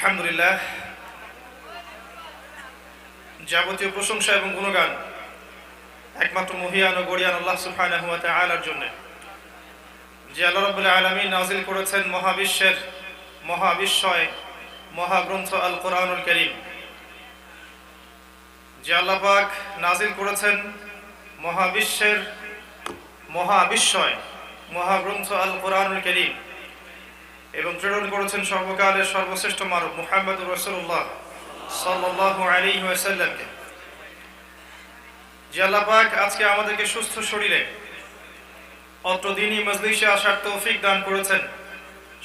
আলহামদুলিল্লাহ, যাবতীয় প্রশংসা এবং গুণগান একমাত্র মহিয়ান ও গরিয়ান আল্লাহ সুবহানাহু ওয়া তাআলার জন্য, যে আল্লাহ রাব্বুল আলামিন নাযিল করেছেন মহাবিশ্বের মহাবিস্ময় মহাগ্রন্থ আল কোরআনুল কারীম। যে আল্লাহ পাক নাযিল করেছেন মহাবিশ্বের মহাবিস্ময় মহাগ্রন্থ আল কোরআনুল কারীম এবং প্রেরণ করেছেন সর্বকালের সর্বশ্রেষ্ঠ মানব মুহাম্মদুর রাসূলুল্লাহ সাল্লাল্লাহু আলাইহি ওয়াসাল্লামকে। যে আল্লাহ পাক আজকে আমাদেরকে সুস্থ শরীরে অত্র দিনী মজলিসে আসার তৌফিক দান করেছেন,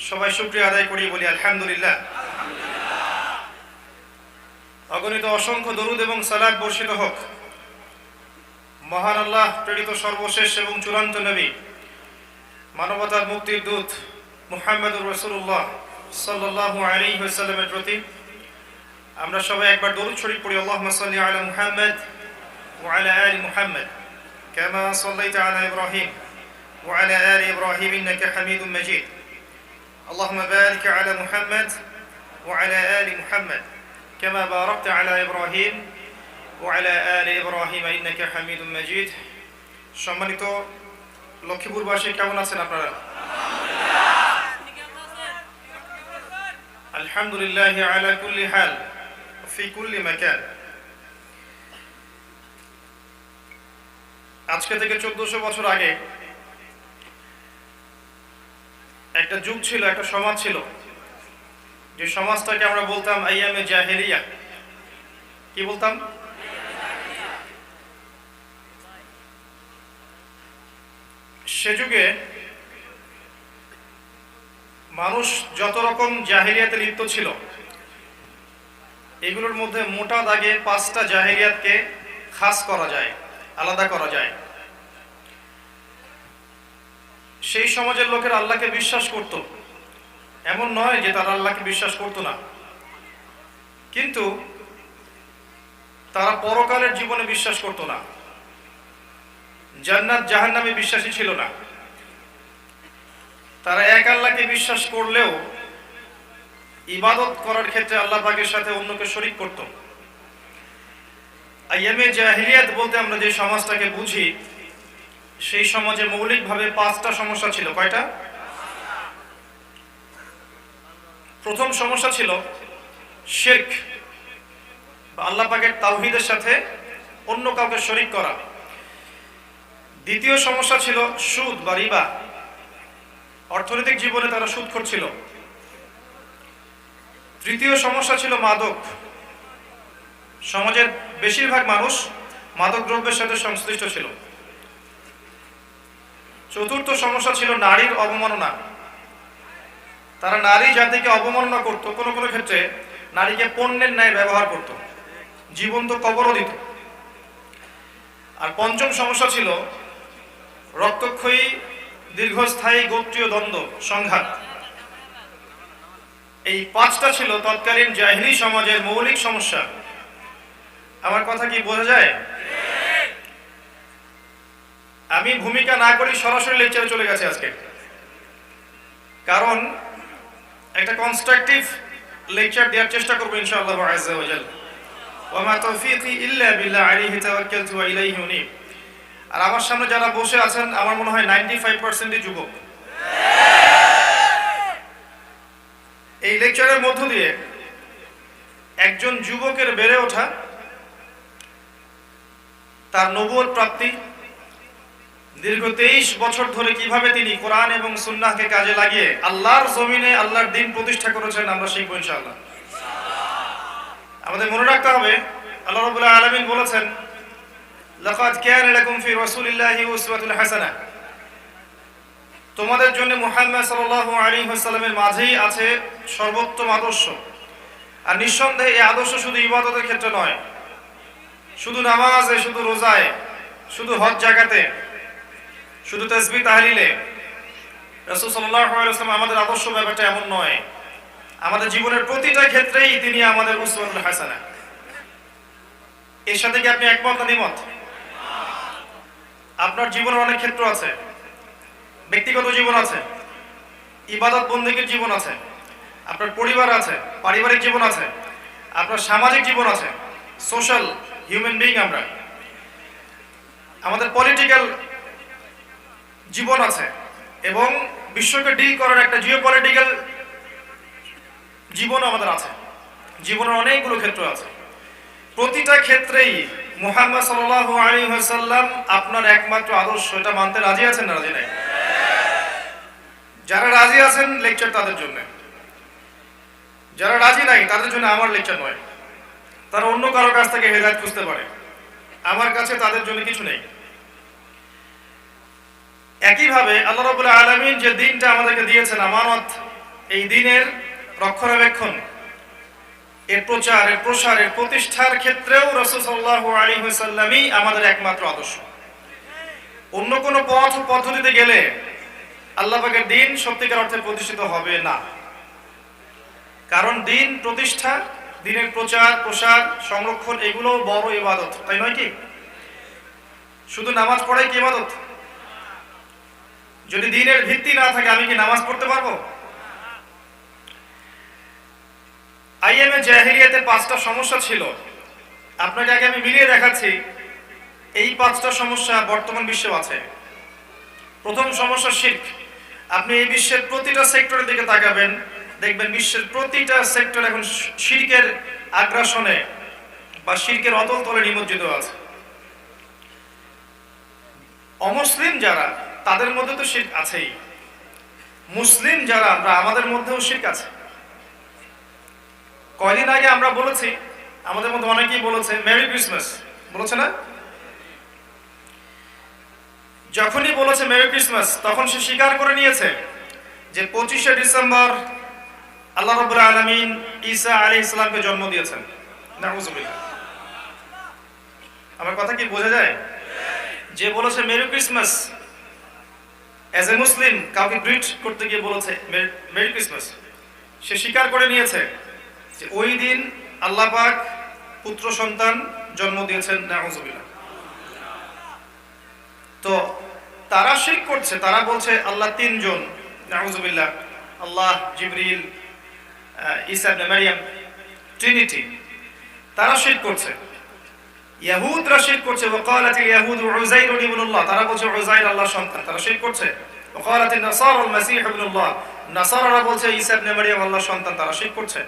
সবাই শুকরিয়া আদায় করি, বলি আলহামদুলিল্লাহ। অগণিত অসংখ্য দরুদ এবং সালাত বর্ষিত হোক মহান আল্লাহ প্রেরিত সর্বশেষ এবং চূড়ান্ত নবী, মানবতার মুক্তির দূত মুহাম্মদুর রাসূলুল্লাহ সাল্লাল্লাহু আলাইহি ওয়াসাল্লামের প্রতি। আমরা সবাই একবার দরুদ শরীফ পড়ি। আল্লাহুম্মা সাল্লি আলা মুহাম্মদ ওয়া আলা আলি মুহাম্মদ কামা সাল্লাইতা আলা ইব্রাহিম ওয়া আলা আলি ইব্রাহিম ইন্নাকা হামিদুম মাজিদ। আল্লাহুম্মা বারিক আলা মুহাম্মদ ওয়া আলা আলি মুহাম্মদ কামা বারাকতা আলা ইব্রাহিম ওয়া আলা আলি ইব্রাহিম ইন্নাকা হামিদুম মাজিদ। সম্মানিত লক্ষ্মীপুরবাসী, কেমন আছেন আপনারা? আলহামদুলিল্লাহ আলা কুল্লি হাল ফি কুল্লি মাকান। আজকে থেকে 1400 বছর আগে একটা যুগ ছিল, একটা সমাজ ছিল, যে সমাজটাকে আমরা বলতাম আইয়ামে জাহেলিয়া। কি বলতাম? সে যুগে মানুষ যত রকম জাহেলিয়াতে লিপ্ত ছিল, এগুলোর মধ্যে মোটা দাগে 5টা জাহেলিয়াতকে খাস করা যায়, আলাদা করা যায়। সেই সমাজের লোকেরা আল্লাহকে বিশ্বাস করত, এমন নয় যে তারা আল্লাহকে বিশ্বাস করত না, কিন্তু তারা পরকালের জীবনে বিশ্বাস করত না, জান্নাত জাহান্নামে বিশ্বাসী ছিল না। তারা এক আল্লাহকে বিশ্বাস করলেও ইবাদত করার ক্ষেত্রে আল্লাহ পাকের সাথে অন্যকে শরীক করত। আইয়ামে জাহিলিয়াত বলতে আমরা যে সমাজটাকে বুঝি, সেই সমাজে মৌলিকভাবে 5টা সমস্যা ছিল। কয়টা? প্রথম সমস্যা ছিল শিরক, বা আল্লাহ পাকের তাওহীদের সাথে অন্য কাউকে শরীক করা। দ্বিতীয় সমস্যা ছিল সুদ বা রিবা, অর্থনৈতিক জীবনে তারা সুদখোর ছিল। তৃতীয় সমস্যা ছিল মাদক, সমাজের বেশিরভাগ মানুষ মাদক দ্রব্যের সাথে সংশ্লিষ্ট ছিল। চতুর্থ সমস্যা ছিল নারীর অবমাননা, তারা নারী জাতিকে অবমাননা করত, কোনো কোনো ক্ষেত্রে নারীকে পণ্যের ন্যায় ব্যবহার করত, জীবন্ত কবরও দিত। আর পঞ্চম সমস্যা ছিল রক্তক্ষয়ী দীর্ঘস্থায়ী গোত্রীয় দ্বন্দ্ব, সংঘাত। এই 5টা ছিল তৎকালীন জাহিলি সমাজের মৌলিক সমস্যা। আমার কথা কি বোঝা যায়? আমি ভূমিকা না করি সরাসরি লেকচারে চলে গেছে আজকে, কারণ একটা কনস্ট্রাকটিভ লেকচার দেওয়ার চেষ্টা করবো ইনশাআল্লাহ আযজা ওয়া জাল। ওয়া মা তাওফীকি ইল্লা বিল্লাহ আলাইহি তাওয়াক্কালতু ওয়া ইলাইহি উনীব। আর আমার সামনে যারা বসে আছেন, আমার মনে হয় 95%ই যুবক। এই লেকচারের মধ্য দিয়ে একজন যুবকের বেড়ে ওঠা, তার নবুয়ত প্রাপ্তি, দীর্ঘ 23 বছর ধরে কিভাবে তিনি কোরআন এবং সুন্নাহকে কাজে লাগিয়ে আল্লাহর জমিনে আল্লাহর দ্বীন প্রতিষ্ঠা করেছেন, আমরা শিখবো ইনশাআল্লাহ। আমাদের মনে রাখতে হবে, আল্লাহ রাব্বুল আলামিন বলেছেন, লাকাদ কানা লাকুম ফি রাসূলিল্লাহি উসওয়াতুন হাসানাহ। তোমাদের জন্য মুহাম্মদ সাল্লাল্লাহু আলাইহি ওয়াসাল্লামের মাঝেই আছে সর্বোত্তম আদর্শ। আর নিঃসন্দেহে এই আদর্শ শুধু ইবাদতের ক্ষেত্রে নয়, শুধু নামাজে, শুধু রোজায়, শুধু হজ জাকাতে, শুধু তাসবিহ তাহলিলে। রাসূল সাল্লাল্লাহু আলাইহি ওয়াসাল্লাম আমাদের আদর্শ ব্যাপারটা এমন নয়, আমাদের জীবনের প্রতিটা ক্ষেত্রেই তিনি আমাদের উসওয়াতুল হাসানাহ। এর সাথে কি আপনি একমত না দ্বিমত? আপনার জীবনের অনেক ক্ষেত্র আছে, ব্যক্তিগত জীবন আছে, ইবাদত বন্দেগীর জীবন আছে, আপনার পরিবার আছে, পারিবারিক জীবন আছে, আপনার সামাজিক জীবন আছে, সোশ্যাল হিউম্যান বিইং আমরা, আমাদের পলিটিক্যাল জীবন আছে, এবং বিশ্বকে ডিল করার একটা জিও পলিটিক্যাল জীবন আমাদের আছে। জীবনের অনেকগুলো ক্ষেত্র আছে। প্রতিটা ক্ষেত্রেই মুহাম্মদ সাল্লাল্লাহু আলাইহি ওয়াসাল্লাম আপনার একমাত্র আদর্শ। এটা মানতে রাজি আছেন না রাজি নাই? যারা রাজি আছেন লেকচার তাদের জন্য, যারা রাজি নাই তাদের জন্য আমার লেকচার নয়। তারা অন্য কারো কাছ থেকে হেদায়েত খুঁজতে পারে, আমার কাছে তাদের জন্য কিছু নেই। একইভাবে আল্লাহ রাব্বুল আলামিন যে দিনটা আমাদেরকে দিয়েছেন আমানত, এই দিনের রক্ষণাবেক্ষণ, এর প্রচার, এর প্রসার, এর প্রতিষ্ঠার ক্ষেত্রেও রাসূল সাল্লাল্লাহু আলাইহি ওয়াসাল্লামই আমাদের একমাত্র আদর্শ। অন্য কোনো পথ পদ্ধতিতে গেলে আল্লাহ পাকের দিন সত্যিকার অর্থে প্রতিষ্ঠিত হবে না। কারণ দিন প্রতিষ্ঠা, দিনের প্রচার, প্রসার, সংরক্ষণ এগুলো বড় ইবাদত, তাই নয় কি? শুধু নামাজ পড়াই কি ইবাদত? যদি দিনের ভিত্তি না থাকে আমি কি নামাজ পড়তে পারবো? আইএমএ জাহেলিয়াতে 5টা সমস্যা ছিল। আপনাকে আগে আমি মিলিয়ে দেখাচ্ছি এই 5টা সমস্যা বর্তমান বিশ্বেও আছে। প্রথম সমস্যা শিরক। আপনি এই বিশ্বের প্রতিটা সেক্টরের দিকে তাকাবেন, দেখবেন বিশ্বের প্রতিটা সেক্টর এখন শিরকের আগ্রাসনে বা শিরকের অতল তলে নিমজ্জিত আছে। অমুসলিম যারা, তাদের মধ্যে তো শিরক আছেই। মুসলিম যারা আমরা, আমাদের মধ্যেও শিরক আছে। কয়দিন আগে আমরা বলেছি, আমাদের মধ্যে অনেকেই বলেছে মেরি ক্রিসমাস, বলেছে না? যখনই বলেছে মেরি ক্রিসমাস তখন সে স্বীকার করে নিয়েছে যে 25শে ডিসেম্বর আল্লাহ রাব্বুল আলামিন ঈসা আলাইহিস সালামকে জন্ম দিয়েছেন। নাউযুবিল্লাহ। আমার কথা কি বোঝা যায়? যে বলেছে মেরি ক্রিসমাস, অ্যাজ এ মুসলিম কাউকে গ্রিট করতে গিয়ে বলেছে মেরি ক্রিসমাস, সে স্বীকার করে নিয়েছে যে ওই দিন আল্লাহ পাক পুত্র সন্তান জন্ম দিয়েছেন। নাউযুবিল্লাহ। তো তারা শিরক করছে, তারা বলছে আল্লাহ 3 জন। নাউযুবিল্লাহ। আল্লাহ, জিবরিল, ঈসা ইবনে মারইয়াম, ট্রিনিটি। তারা শিরক করছে। ইহুদরা শিরক করছে। ওয়াকালাতিল ইয়াহুদু উযাইর ইবনুল্লাহ, তারা বলছে উযাইর আল্লাহর সন্তান, তারা শিরক করছে। ওয়াকালাতিন নাসারা আল মাসীহ ইবনুল্লাহ, নাসারারা বলছে ঈসা ইবনে মারইয়াম আল্লাহর সন্তান, তারা শিরক করছে।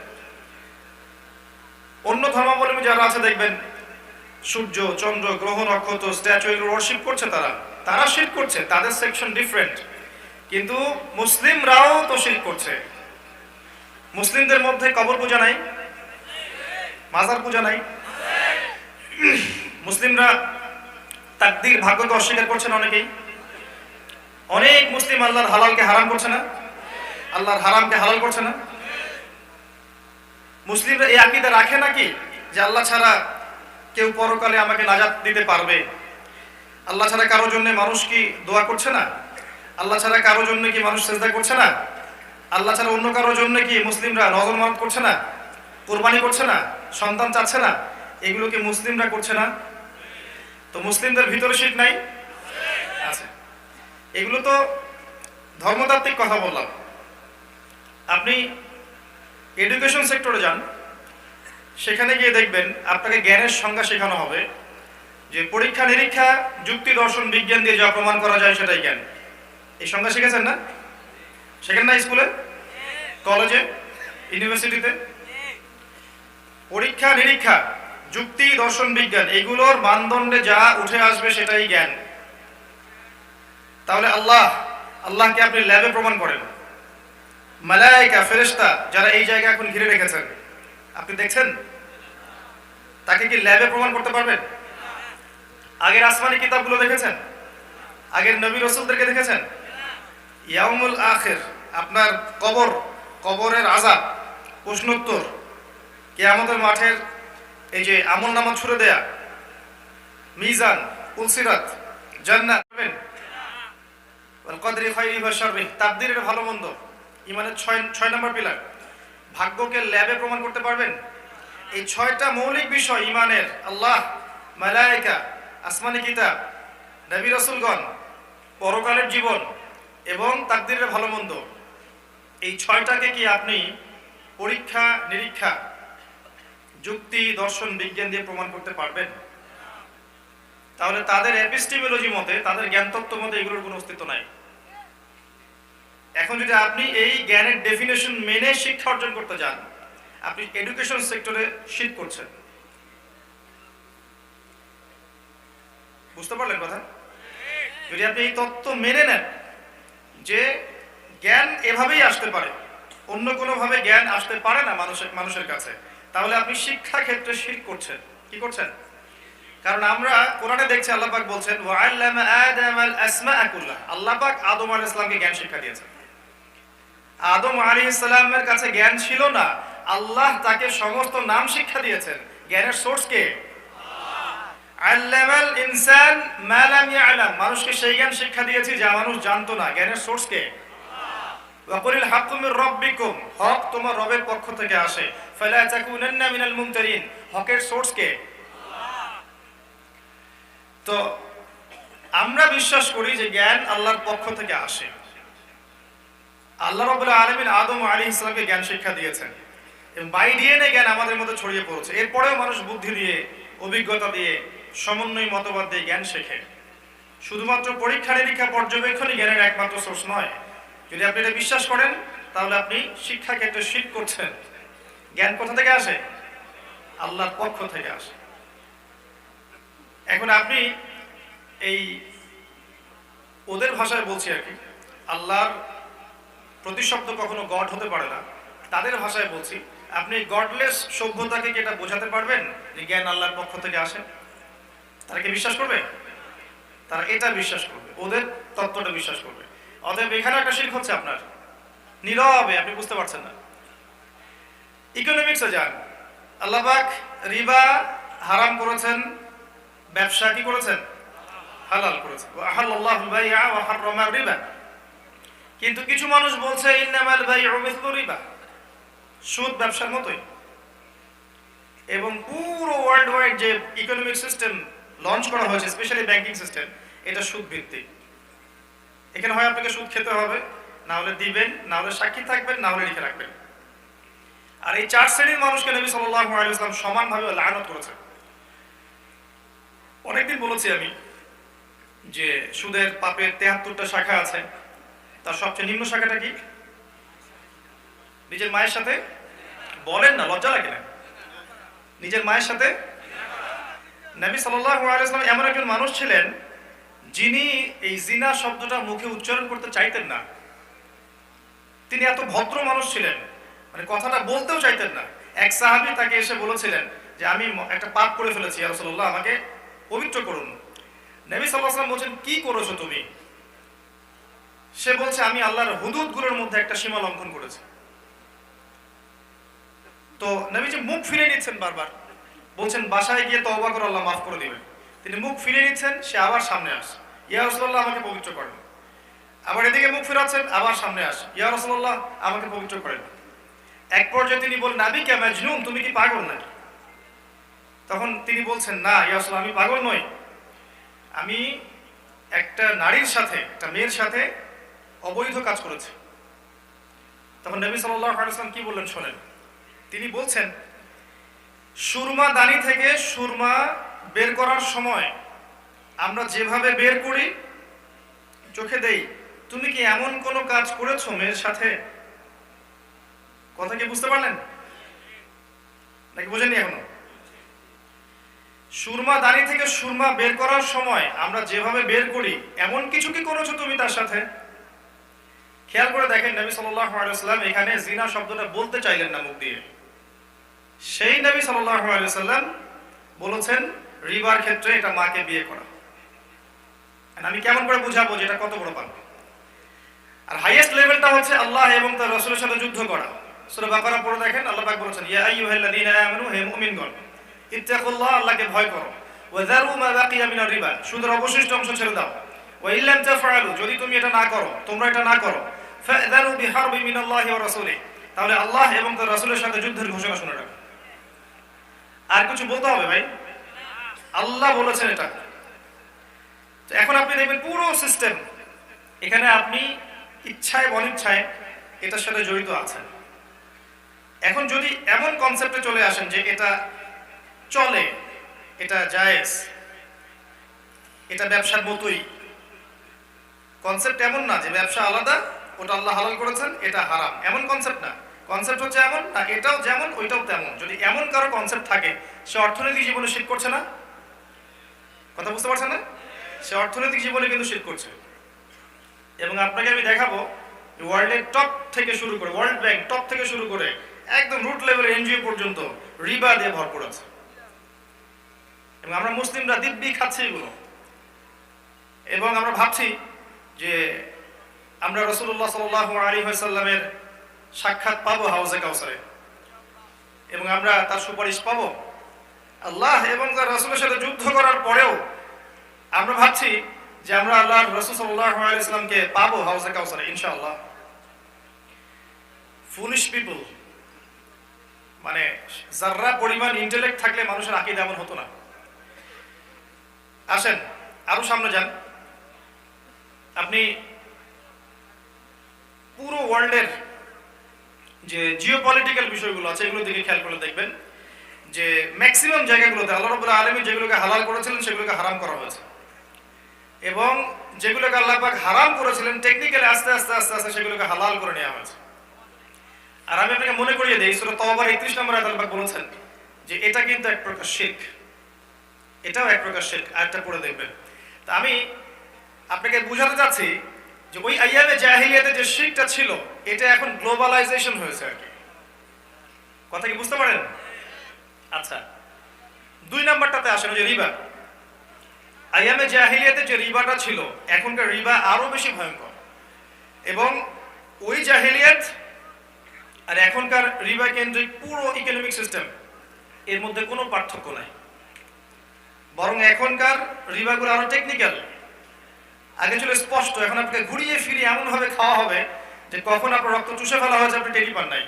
অন্য ধর্মাবলম্বী যারা আছে দেখবেন সূর্য, চন্দ্র, গ্রহ, নক্ষত্র, স্ট্যাচু এগুলো ওয়ার্শিপ করছে, তারা শিরক করছে। তাদের সেকশন ডিফারেন্ট, কিন্তু মুসলিমরাও তো শিরক করছে। মুসলিমদের মধ্যে কবর পূজা নাই, মাজার পূজা নাই। মুসলিমরা তাকদীর, ভাগ্যকে অস্বীকার করছে না অনেকেই। অনেক মুসলিম আল্লাহর হালালকে হারাম করছে না, আল্লাহর হারামকে হালাল করছে না। মুসলিমরা এই আকীদা রাখে নাকি যে আল্লাহ ছাড়া কেউ পরকালে আমাকে নাজাত দিতে পারবে? আল্লাহ ছাড়া কারোর জন্য মানুষ কি দোয়া করছে না? আল্লাহ ছাড়া কারোর জন্য কি মানুষ সিজদা করছে না? আল্লাহ ছাড়া অন্য কারোর জন্য কি মুসলিমরা নজর মানত করছে না, কুরবানি করছে না, সন্তান চাচ্ছে না? এগুলো কি মুসলিমরা করছে না? তো মুসলিমদের ভিতরে শিরক নাই? আছে। এগুলো তো ধর্মতাত্ত্বিক কথা বললাম। আপনি এডুকেশন সেক্টরে যান, সেখানে গিয়ে দেখবেন আপনাকে জ্ঞানের সংজ্ঞা শেখানো হবে যে পরীক্ষা নিরীক্ষা, যুক্তি, দর্শন, বিজ্ঞান দিয়ে যা প্রমাণ করা যায় সেটাই জ্ঞান। এই সংজ্ঞা শিখেছেন না? শেখেন না স্কুলে, কলেজে, ইউনিভার্সিটিতে? পরীক্ষা নিরীক্ষা, যুক্তি, দর্শন, বিজ্ঞান এগুলোর মানদণ্ডে যা উঠে আসবে সেটাই জ্ঞান। তাহলে আল্লাহকে আপনি ল্যাবে প্রমাণ করেন। মালায়েকা, ফেরেশতা যারা এই জায়গা এখন ঘিরে রেখেছেন, আপনি দেখছেন? তাকে কি ল্যাবে প্রমাণ করতে পারবেন? আগের আসমানি কিতাবগুলো দেখেছেন? আগের নবী রাসূলদেরকে দেখেছেন? ইয়াউমুল আখির, আপনার কবরের আযাব, প্রশ্নোত্তর, কিয়ামতের মাঠের এই যে আমলনামা ছুড়ে দেয়া, মিজান, পুলসিরাত, জান্নাত, ওয়াল কদরি খাইরি ওয়া শাররি, তাকদীরের ভালো মন্দ, ঈমানের 6 নম্বর পিলার। ভাগ্যকে ল্যাবে প্রমাণ করতে পারবেন? এই 6টা মৌলিক বিষয় ঈমানের, আল্লাহ, মালায়েকা, আসমানি কিতাব, নবী রাসূলগণ, পরকালের জীবন এবং তাকদীরের ভালো মন্দ, এই 6টাকে কি আপনি পরীক্ষা নিরীক্ষা, যুক্তি, দর্শন, বিজ্ঞান দিয়ে প্রমাণ করতে পারবেন? তাহলে তাদের এপিস্টিমোলজি মতে, তাদের জ্ঞানতত্ত্ব মতে এগুলোর কোনো অস্তিত্ব নাই। এখন যদি আপনি এই জ্ঞানের ডেফিনেশন মেনে শিক্ষা অর্জন করতে যান, আপনি এডুকেশন সেক্টরে শিট করছেন। বুঝতে পারলেন কথা? যদি আপনি এই তত্ত্ব মেনে নেন যে জ্ঞান এভাবেই আসতে পারে, অন্য কোনোভাবে জ্ঞান আসতে পারে না মানুষের কাছে, তাহলে আপনি শিক্ষা ক্ষেত্রে শিরক করছেন। কি করছেন? কারণ আমরা কোরআনে দেখছি আল্লাহ পাক বলছেন ওয়াআল্লামা আদামাল আসমাআ কুল্লাহ, আল্লাহ পাক আদম আলাইহিস সালামকে জ্ঞান শিক্ষা দিয়েছেন। আদম আলাইহিস সালামের কাছে জ্ঞান ছিল না, আল্লাহ তাকে সমস্ত নাম শিক্ষা দিয়েছেন। জ্ঞানের সোর্স কে? আল্লামাল ইনসান মা লাম ইয়ালাম, মানুষকে সেই জ্ঞান শিক্ষা দিয়েছি যা মানুষ জানতো না। জ্ঞানের সোর্স কে? ওয়াকুলিল হাক্কু মির রাব্বিকুম, হক তোমার রবের পক্ষ থেকে আসে। ফালা তাকুনান্না মিনাল মুমতারিন, হকের সোর্স কে? তো আমরা বিশ্বাস করি যে জ্ঞান আল্লাহর পক্ষ থেকে আসে। আল্লাহ রাব্বুল আলামিন আদম আলাইহিস সালামকে জ্ঞান শিক্ষা দিয়েছেন এবং বাই ডিএনএ জ্ঞান আমাদের মধ্যে ছড়িয়ে পড়েছে। এরপরেও মানুষ বুদ্ধি দিয়ে, অভিজ্ঞতা দিয়ে, সমন্বয় মতবাদ দিয়ে জ্ঞান শেখে। শুধুমাত্র পরীক্ষা নিরীক্ষা পর্যবেক্ষণই জ্ঞানের একমাত্র সোর্স নয়। যদি আপনি এটা বিশ্বাস করেন তাহলে আপনি শিক্ষা ক্ষেত্রে শিরক করছেন। জ্ঞান কোথা থেকে আসে? আল্লাহর পক্ষ থেকে আসে। এখন আপনি এই ওদের ভাষায় বলছি আর কি, আল্লাহর প্রতিশব্দ কখনো গড হতে পারে না, তাদের ভাষায় বলছি, আপনি গডলেস সভ্যতাকে কি এটা বোঝাতে পারবেন যে জ্ঞান আল্লাহর পক্ষ থেকে আসে? তারা কি বিশ্বাস করবে? তারা এটা বিশ্বাস করবে, ওদের তত্ত্বটা বিশ্বাস করবে। অতএব এখানে একটা শিরক হচ্ছে আপনার, নীরবে, আপনি বুঝতে পারছেন না। ইকোনমিক্সে যান, আল্লাহ পাক রিবা হারাম করেছেন, ব্যবসা কি করেছেন? হালাল করেছেন। ওয়া আহাল্লাল্লাহুল বাই'a ওয়া হাররামা রিবা। কিন্তু কিছু মানুষ বলছে ইন্নামাল বাই'উ মিসলু রিবা, সুদ ব্যবসার মতোই। এবং পুরো ওয়ার্ল্ড ওয়াইড যে ইকোনমিক সিস্টেম লঞ্চ করা হয়েছে, স্পেশালি ব্যাংকিং সিস্টেম, এটা সুদ ভিত্তিক। এখানে হয় আপনাকে সুদ খেতে হবে, না হলে দিবেন, না হলে সাক্ষী থাকবেন, না হলে লিখে রাখবেন। আর এই চার শ্রেণীর মানুষকে নবী সাল্লাল্লাহু আলাইহি ওয়াসাল্লাম সমানভাবে লানত করেছেন। অনেকদিন বলেছি আমি যে সুদের পাপের ৭৩টা শাখা আছে, তার সবচেয়ে নিম্ন শাখাটা কি? নিজের মায়ের সাথে, বলেন না, লজ্জা লাগে না? নিজের মায়ের সাথে। নবী সাল্লাল্লাহু আলাইহি ওয়াসাল্লাম এমন একজন মানুষ ছিলেন যিনি এই জিনা শব্দটা মুখে উচ্চারণ করতে চাইতেন না। তিনি এত ভদ্র মানুষ ছিলেন, মানে কথাটা বলতেও চাইতেন না। এক সাহাবী তাকে এসে বলেছিলেন যে আমি একটা পাপ করে ফেলেছি, ইয়া রাসূলুল্লাহ আমাকে পবিত্র করুন। নবী সাল্লাল্লাহু আলাইহি ওয়াসাল্লাম বলছেন কি করেছো তুমি? সে বলছে আমি আল্লাহর হুদুদগুলোর মধ্যে একটা সীমা লঙ্ঘন করেছি। তো নবীজি মুখ ফিরে নিচ্ছেন, বারবার বলছেন বাসায় গিয়ে তওবা করো, আল্লাহ মাফ করে দিবেন। তিনি মুখ ফিরে নিচ্ছেন, সে আবার সামনে আসে, ইয়া রাসূলুল্লাহ আমাকে পবিত্র করেন। আবার এদিকে মুখ ফিরাচ্ছেন, আবার সামনে আসে, ইয়া রাসূলুল্লাহ আমাকে পবিত্র করেন। এক পর্যায়ে তিনি বলেন নাবী কে মাজনুন, তুমি কি পাগল নাকি? তখন তিনি বলছেন না ইয়া রাসূলুল্লাহ আমি পাগল নই, আমি একটা নারীর সাথে, একটা মেয়ের সাথে অবৈধ কাজ করেছি। তখন নবী সাল্লাল্লাহু আলাইহি ওয়াসাল্লাম কি বললেন শোনেন। তিনি বলছেন সুরমা দানি থেকে সুরমা বের করার সময় আমরা যেভাবে বের করি, চোখে দেই, তুমি কি এমন কোনো কাজ করেছো মেয়ের সাথে? কথা কি বুঝতে পারলেন নাকি বোঝেননি এখনো? সুরমা দানি থেকে সুরমা বের করার সময় আমরা যেভাবে বের করি, এমন কিছু কি করেছো তুমি তার সাথে? খেয়াল করে দেখেন নবী সাল্লাল্লাহু আলাইহি ওয়াসাল্লাম এখানে জিনা শব্দটা বলতে চাইলেন না মুখ দিয়ে। সেই নবী সাল্লাল্লাহু আলাইহি ওয়াসাল্লাম বলেছেন রিবার ক্ষেত্রে এটা মাকে বিয়ে করা। আমি কেমন করে বুঝাবো যে এটা কত বড় পাপ? আর হাইয়েস্ট লেভেলটা হচ্ছে আল্লাহ এবং তার রাসূলের সাথে যুদ্ধ করা। সূরা বাকারা পড়ে দেখেন, আল্লাহ পাক বলেছেন ইয়া আইয়ুহাল্লাযীনা আমানু, হে মুমিনগণ, ইত্তাকুল্লাহ, আল্লাহকে ভয় করো, ওয়া যারু মা বাকিয়া মিনার রিবা, সুদের অবশিষ্ট অংশ ছেড়ে দাও, ওয়া ইল্লাম তাফআলু, যদি তুমি এটা না করো, তোমরা এটা না করো, ফাযারু বিহারবি মিনাল্লাহি ওয়া রাসূলিহি, তাহলে আল্লাহ এবং তার রাসূলের সাথে যুদ্ধের ঘোষণা শুনে রাখো। আর কিছু বলতে হবে ভাই? আল্লাহ বলেছেন এটা। এখন আপনি দেখবেন পুরো সিস্টেম, এখানে আপনি ইচ্ছায় অনিচ্ছায় এটার সাথে জড়িত আছেন। এখন যদি এমন কনসেপ্টে চলে আসেন যে এটা চলে, এটা জায়েজ, এটা ব্যবসার মতোই, কনসেপ্ট এমন না যে ব্যবসা আলাদা, ওটা আল্লাহ হালাল করেছেন, এটা হারাম, এমন কনসেপ্ট না। কনসেপ্ট হচ্ছে এমন না, এটাও যেমন ওইটাও তেমন। যদি এমন কারো কনসেপ্ট থাকে, সে অর্থনৈতিক জীবনে শিরক করছে না। কথা বুঝতে পারছেন না? সে অর্থনৈতিক জীবনে কিন্তু শিরক করছে। এবং আপনাকে আমি দেখাবো ওয়ার্ল্ডের টপ থেকে শুরু করে, ওয়ার্ল্ড ব্যাংক টপ থেকে শুরু করে একদম রুট লেভেলের এনজিও পর্যন্ত রিবা দিয়ে ভরপুর আছে। এবং আমরা মুসলিমরা দিব্যি খাচ্ছি এগুলো। এবং আমরা ভাবছি যে আমরা রাসূলুল্লাহ সাল্লাল্লাহু আলাইহি ওয়াসাল্লামের সাক্ষাৎ পাবো হাউজে কাউসারে, এবং আমরা তার সুপারিশ পাবো। আল্লাহ এবং তার রাসূলের সাথে যুদ্ধ করার পরেও আমরা ভাবছি যে আমরা আল্লাহর রাসূল সাল্লাল্লাহু আলাইহি ওয়াসাল্লামকে পাবো হাউজে কাউসারে ইনশাআল্লাহ। ফুলিশ পিপল, মানে যারা পরিমাণ ইন্টেলেক্ট থাকলে মানুষের আকীদা এমন হতো না। আসেন আরো সামনে যান, আপনি পুরো ওয়ার্ল্ডের যে জিওপলিটিক্যাল বিষয়গুলো আছে এগুলো দিকে খেয়াল করে দেখবেন যে ম্যাক্সিমাম জায়গাগুলোতে আল্লাহ রাব্বুল আলামিন যেগুলোকে হালাল করেছিলেন সেগুলোকে হারাম করা হয়েছে, এবং যেগুলোকে আল্লাহ পাক হারাম করেছিলেন টেকনিক্যালি আস্তে আস্তে আস্তে আস্তে সেগুলোকে হালাল করে নেওয়া হয়েছে। আর আমি আপনাকে মনে করিয়ে দিই, সূরা তাওবার 31 নম্বরে আল্লাহ পাক বলেছেন যে এটা কিন্তু এক প্রকার শিরক, এটাও এক প্রকার শিরক। আরেকটা পড়ে দেখবেন। তা আমি আপনাকে বুঝাতে চাচ্ছি যে ওই আইয়ামে জাহিলিয়াতে যে শিরকটা ছিল এটা এখন গ্লোবালাইজেশন হয়েছে আর কি। কথা কি বুঝতে পারেন? আচ্ছা, 2 নাম্বারটাতে আসেন, যে রিবা। আইয়ামে জাহিলিয়াতে যে রিবাটা ছিল এখনকার রিবা আরো বেশি ভয়ঙ্কর, এবং ওই জাহিলিয়াত আর এখনকার রিবা কেন্দ্রিক পুরো ইকোনমিক সিস্টেম এর মধ্যে কোনো পার্থক্য নাই, বরং এখনকার রিবাগুলো আরো টেকনিক্যাল। আগে ছিল স্পষ্ট, এখন আপনাকে ঘুরিয়ে ফিরিয়ে এমন ভাবে খাওয়া হবে যে কখন আপনার রক্ত চুষে ফেলা হয়েছে আপনি টেরি পান নাই।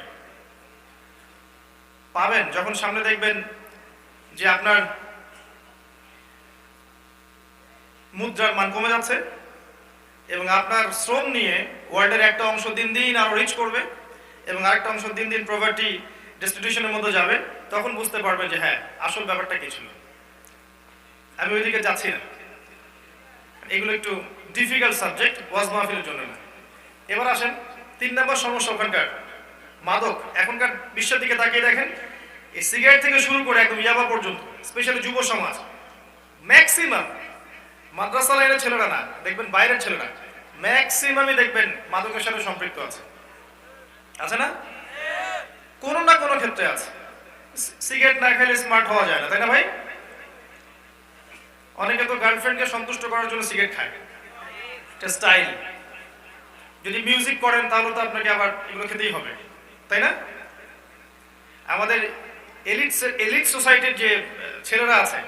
পাবেন যখন সামনে দেখবেন যে আপনার মুদ্রার মান কমে যাচ্ছে এবং আপনার শ্রম নিয়ে ওয়ার্ল্ডের একটা অংশ দিন দিন আরো রিচ করবে এবং আরেকটা অংশ দিন দিন প্রভার্টি ডিস্ট্রিবিউশনের মধ্যে যাবে, তখন বুঝতে পারবেন যে হ্যাঁ আসল ব্যাপারটা কি ছিল। আমি ওইদিকে যাচ্ছি না, এগুলো একটু ডিফিকাল্ট সাবজেক্ট, ওয়াজ মাহফিলের জন্য না। এবার আসেন 3 নম্বর সমস্যা, ওখানকার মাদক। এখনকার বিশ্বের দিকে তাকিয়ে দেখেন, এই সিগারেট থেকে শুরু করে একদম ইয়াবা পর্যন্ত, স্পেশালি যুব সমাজ, ম্যাক্সিমাম মাদ্রাসা লাইনের ছেলেরা না, দেখবেন বাইরের ছেলেরা ম্যাক্সিমামই দেখবেন মাদকের সাথে সম্পৃক্ত আছে, আছে না? কোনো না কোনো ক্ষেত্রে আছে। সিগারেট না খেলে স্মার্ট হওয়া যায় না, তাই না ভাই? অনেকে তো গার্লফ্রেন্ডকে সন্তুষ্ট করার জন্য সিগারেট খায়, এটা স্টাইল। যদি মিউজিক করেন তাহলে তো আপনাকে আবার এগুলো খেতেই হবে, তাই না? আমাদের এলিট সোসাইটির যে ছেলেরা আছে,